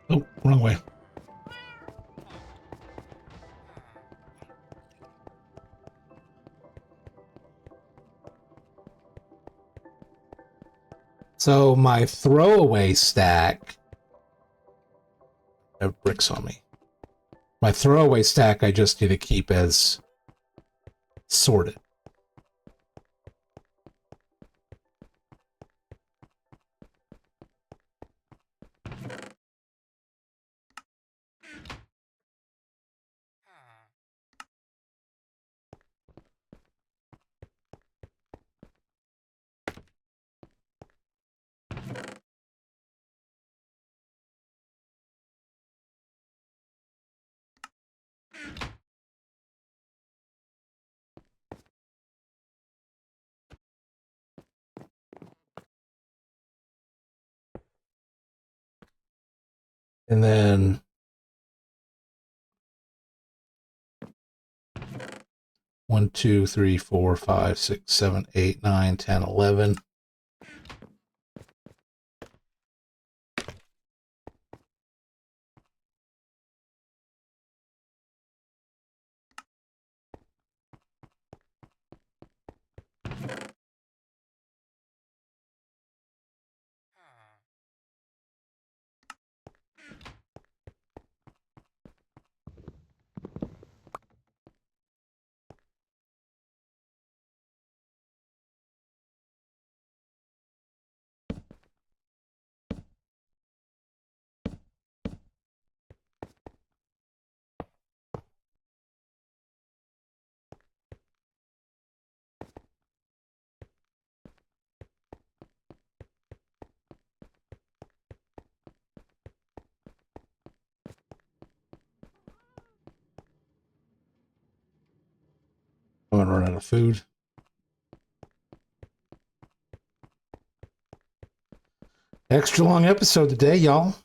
Oh, wrong way. So my throwaway stack... I have bricks on me. My throwaway stack I just need to keep as sorted. And then 1, 2, 3, 4, 5, 6, 7, 8, 9, 10, 11. I'm gonna run out of food. Extra long episode today, y'all.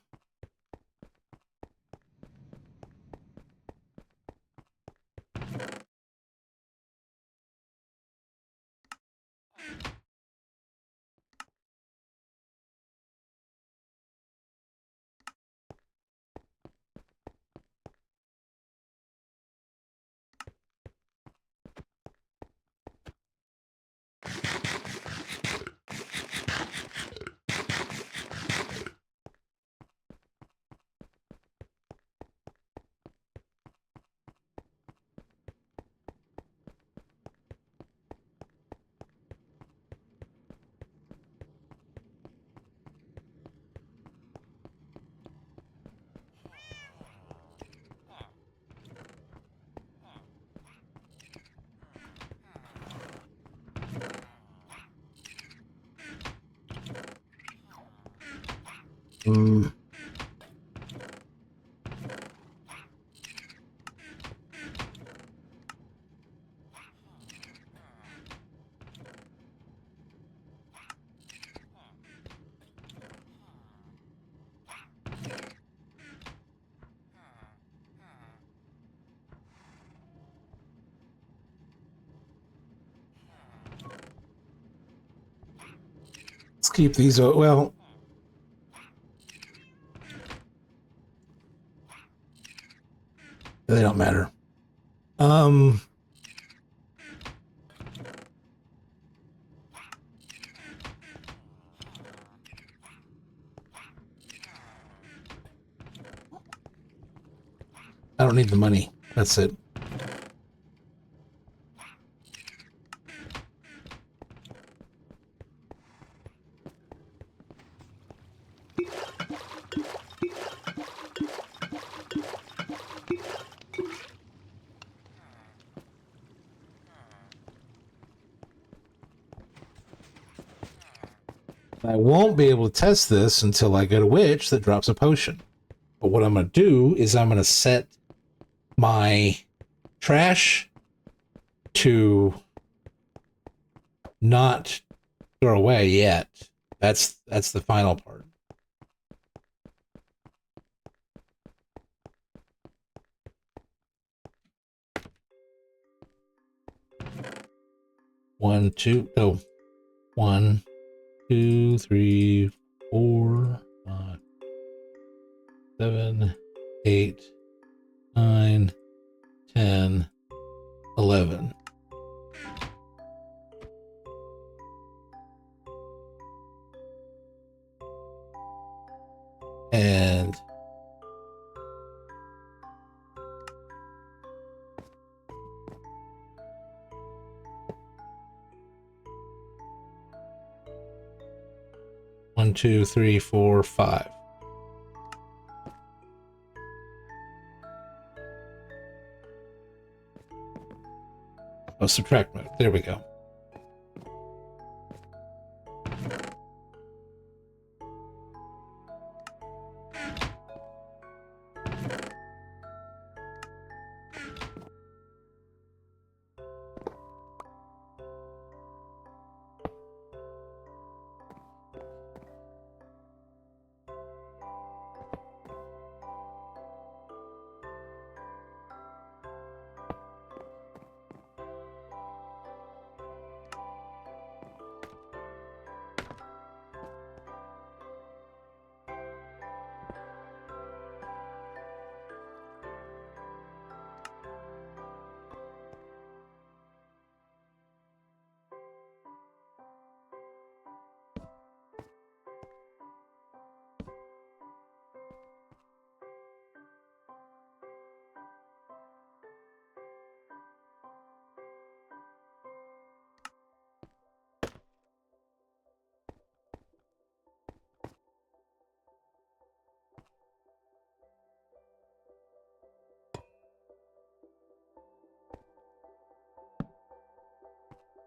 Let's keep these. Well, they don't matter. I don't need the money. That's it. I won't be able to test this until I get a witch that drops a potion. But what I'm going to do is I'm going to set my trash to not throw away yet. That's the final part. One, two, no. 1, 2, 3, 4, 5, 7, 8, 9, 10, 11. And one, two, three, four, 5. Oh, subtract mode. There we go.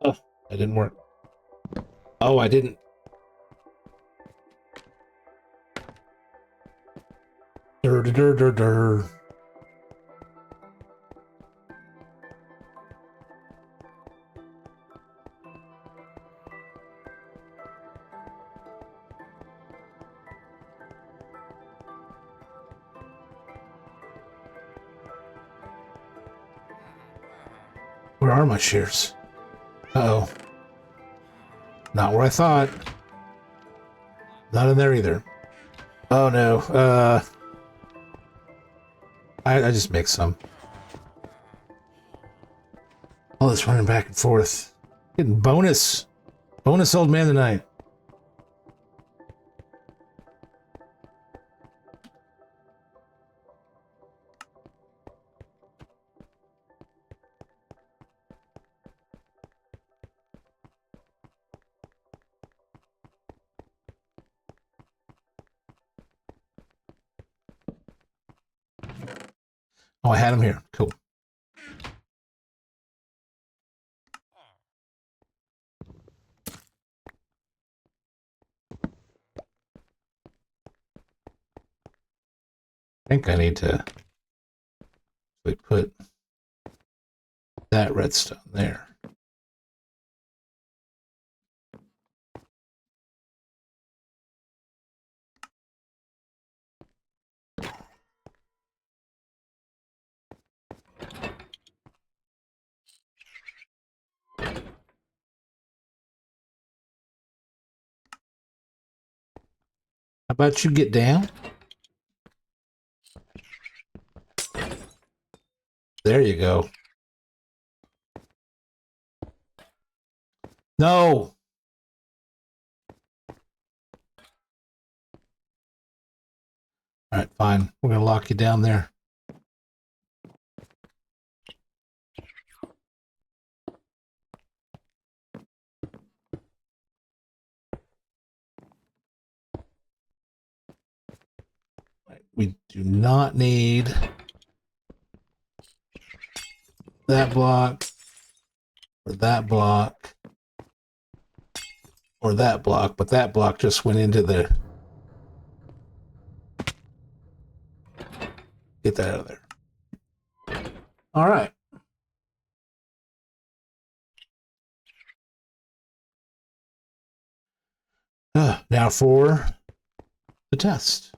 Oh, that didn't work. Oh, I didn't. Dur, dur, dur, dur. Where are my shears? Uh-oh. Not where I thought. Not in there either. Oh no. I just mixed some. All this running back and forth. Getting bonus. Bonus old man tonight. Oh, I had him here. Cool. I think I need to put that redstone there. How about you get down? There you go. No! Alright, fine. We're gonna lock you down there. We do not need that block, or that block, or that block, but that block just went into the... Get that out of there. All right. Now for the test.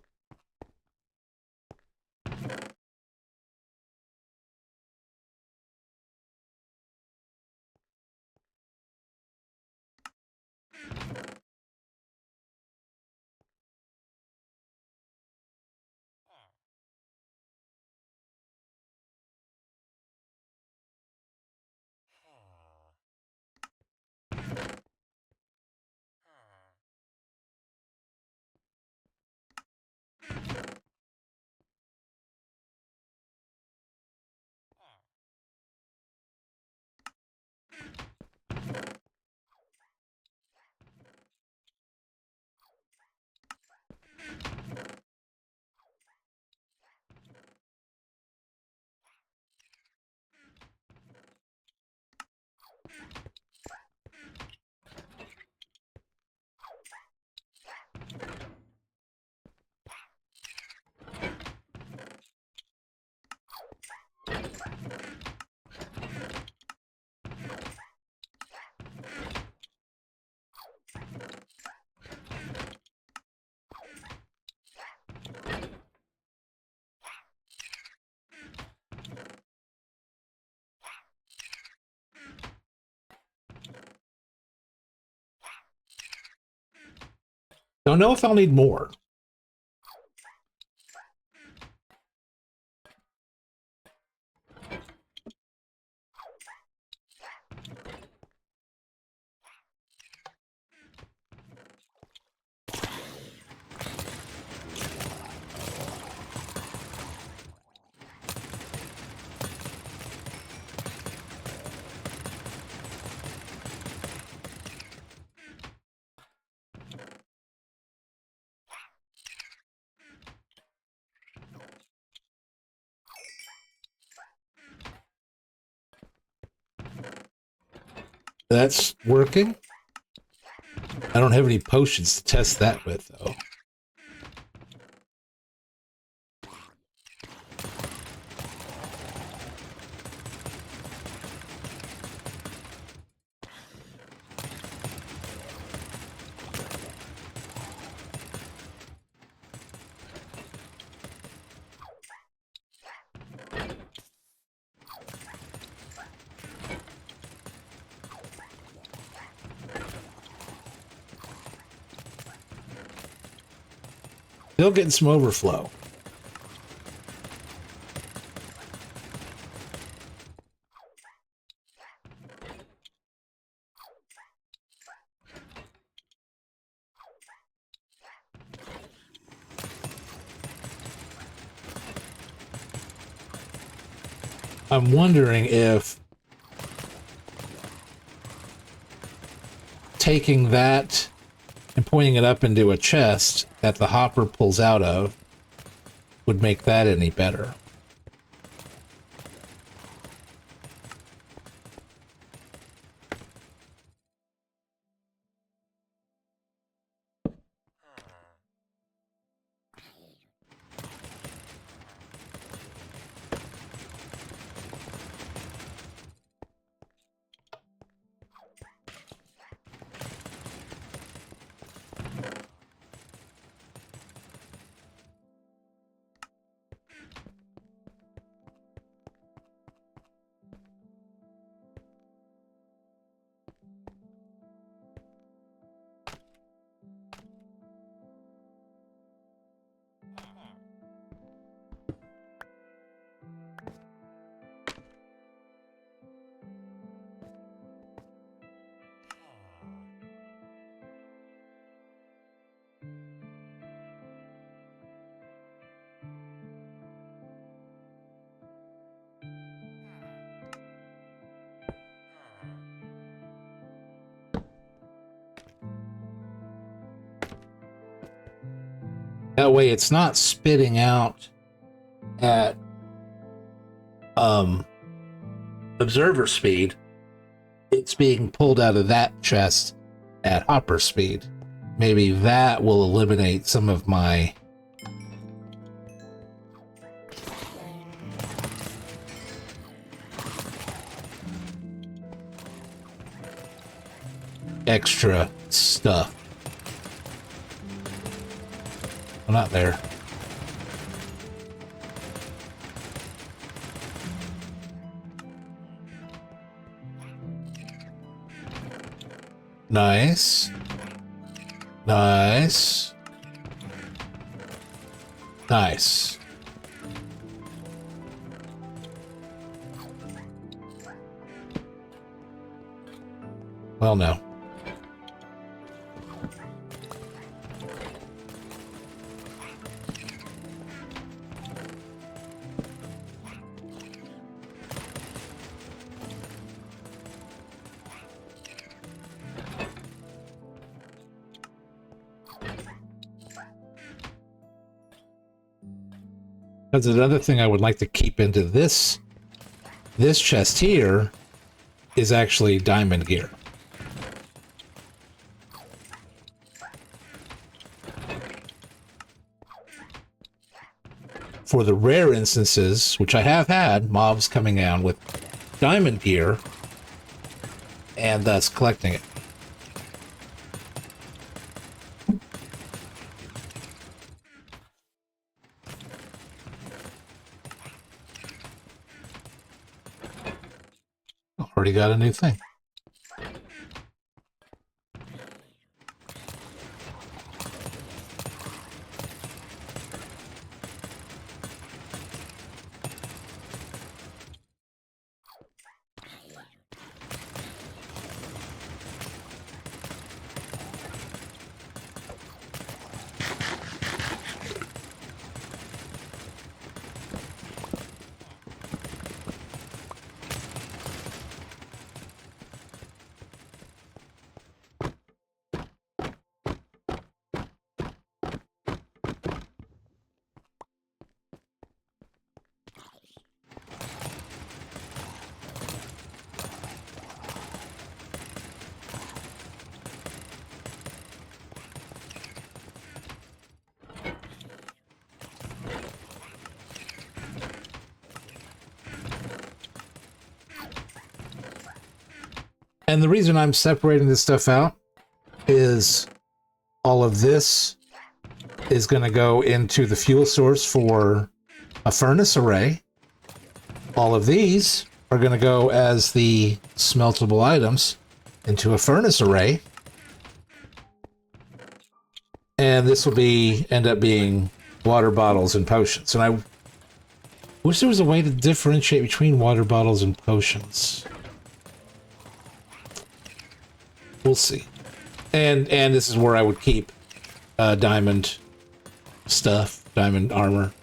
Don't know if I'll need more. That's working. I don't have any potions to test that with, though. Still getting some overflow. I'm wondering if taking that and pointing it up into a chest that the hopper pulls out of would make that any better. That way it's not spitting out at observer speed. It's being pulled out of that chest at hopper speed. Maybe that will eliminate some of my extra stuff. I'm not there. Nice. Nice. Nice. Well, no. Because another thing I would like to keep into this chest here is actually diamond gear. For the rare instances, which I have had, mobs coming down with diamond gear and thus collecting it. Already got a new thing. And the reason I'm separating this stuff out is all of this is going to go into the fuel source for a furnace array. All of these are going to go as the smeltable items into a furnace array. And this will end up being water bottles and potions. And I wish there was a way to differentiate between water bottles and potions. We'll see. And this is where I would keep diamond stuff, diamond armor.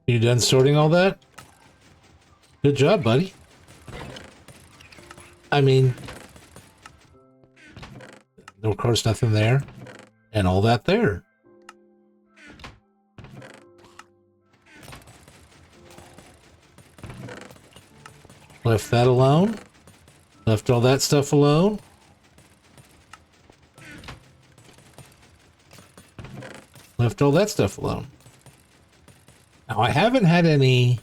You done sorting all that? Good job, buddy. I mean, of course, nothing there, and all that there. Left that alone. Left all that stuff alone. Left all that stuff alone. Now, I haven't had any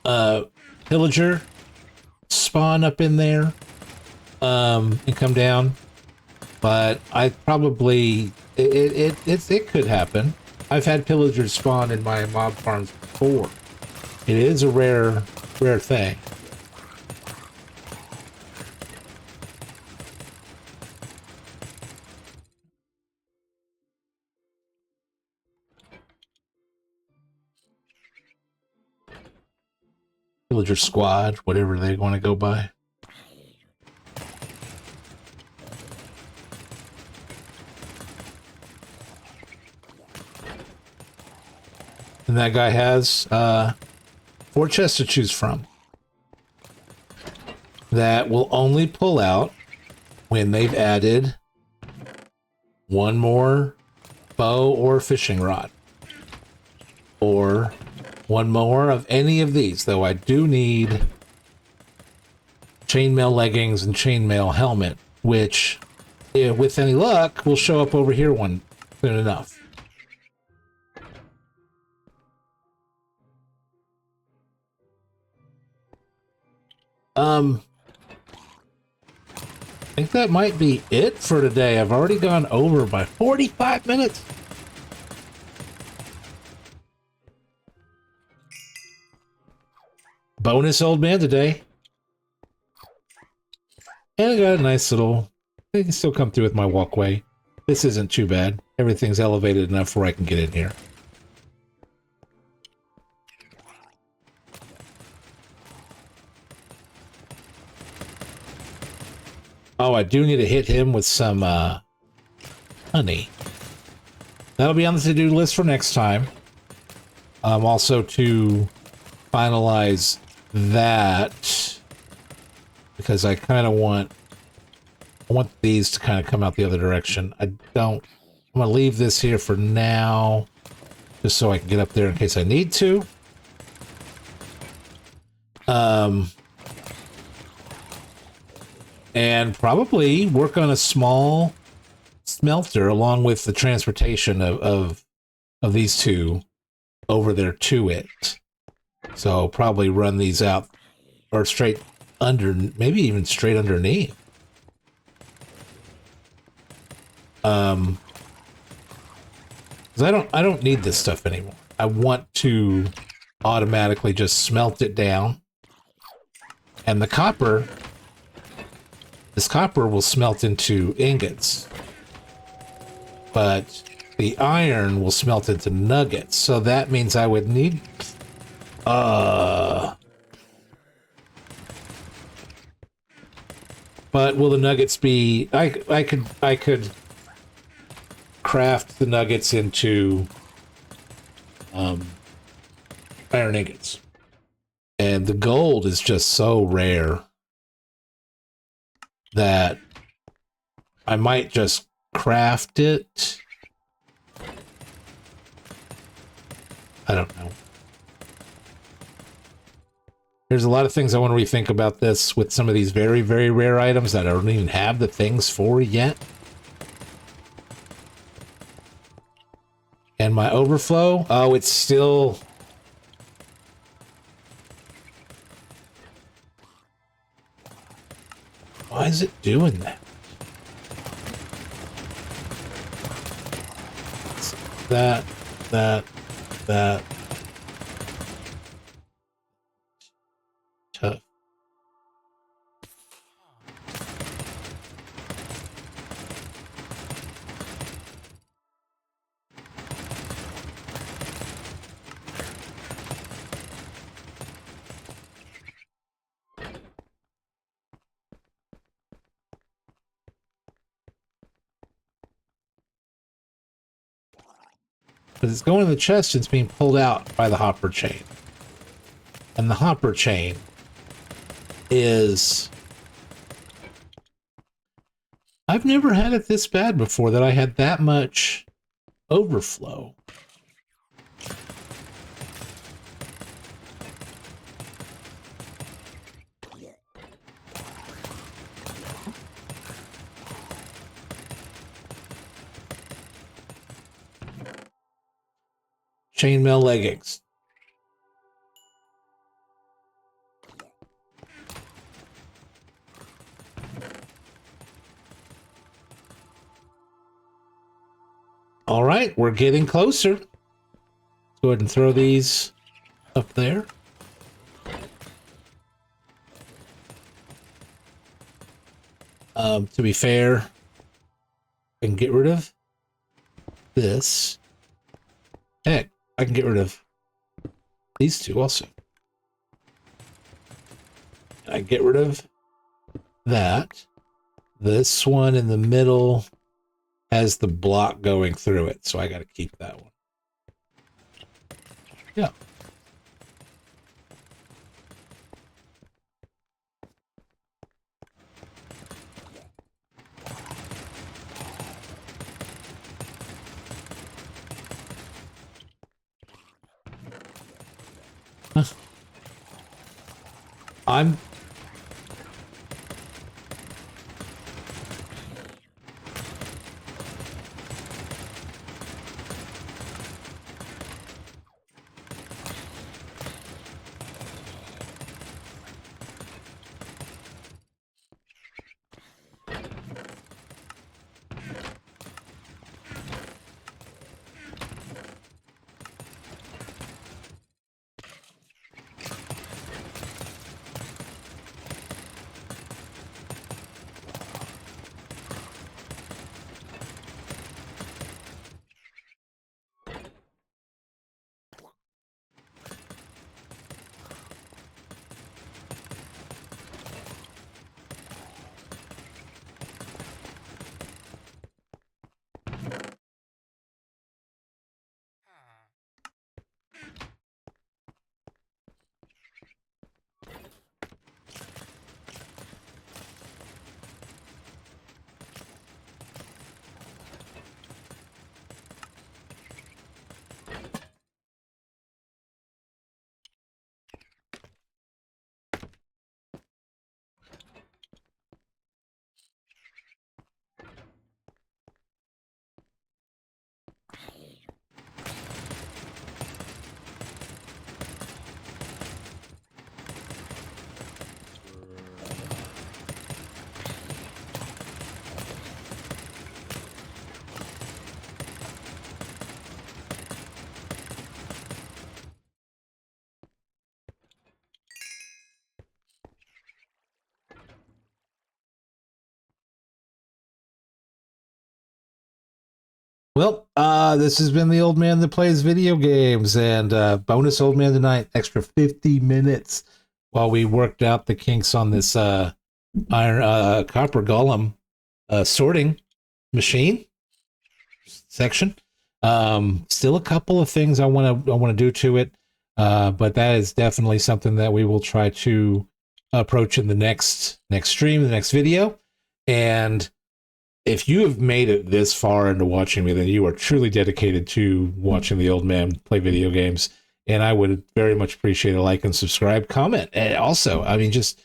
pillager spawn up in there and come down, but I probably it could happen. I've had pillagers spawn in my mob farms before, It is a rare thing. Villager squad, whatever they want to go by. And that guy has 4 chests to choose from that will only pull out when they've added 1 more bow or fishing rod, or 1 more of any of these, though I do need chainmail leggings and chainmail helmet, which, with any luck, will show up over here soon enough. I think that might be it for today. I've already gone over by 45 minutes. Bonus old man today. And I got a nice little... I can still come through with my walkway. This isn't too bad. Everything's elevated enough where I can get in here. Oh, I do need to hit him with some honey. That'll be on the to-do list for next time. Also to finalize that, because I kind of want these to kind of come out the other direction. I'm going to leave this here for now, just so I can get up there in case I need to. And probably work on a small smelter along with the transportation of these two over there to it. So probably run these out, or straight under, maybe even straight underneath. Because I don't need this stuff anymore. I want to automatically just smelt it down, and the copper. This copper will smelt into ingots, but the iron will smelt into nuggets. So that means I would need, but will the nuggets be, I could craft the nuggets into, iron ingots. And the gold is just so rare that I might just craft it. I don't know. There's a lot of things I want to rethink about this with some of these very, very rare items that I don't even have the things for yet. And my overflow, oh, it's still... Why is it doing that? That. Tough. Because it's going in the chest and it's being pulled out by the hopper chain. And the hopper chain is... I've never had it this bad before, that I had that much overflow. Chainmail leggings. All right, we're getting closer. Let's go ahead and throw these up there. To be fair, I can get rid of this. Heck, I can get rid of these two also. I get rid of that. This one in the middle has the block going through it, so I got to keep that one. Yeah. I'm Well, this has been the old man that plays video games, and bonus old man tonight, extra 50 minutes while we worked out the kinks on this iron copper golem sorting machine section. Still a couple of things I want to do to it, but that is definitely something that we will try to approach in the next stream, the next video, and if you have made it this far into watching me, then you are truly dedicated to watching the old man play video games. And I would very much appreciate a like and subscribe, comment. And also, I mean, just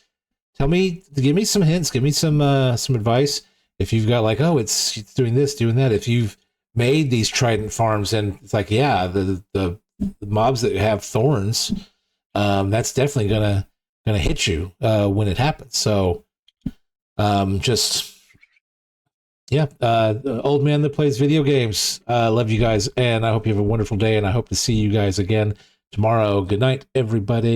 give me some hints, give me some advice. If you've got like, oh, it's doing this, doing that. If you've made these trident farms and it's like, yeah, the mobs that have thorns, that's definitely gonna hit you when it happens. So just yeah, the old man that plays video games. Love you guys, and I hope you have a wonderful day, and I hope to see you guys again tomorrow. Good night, everybody.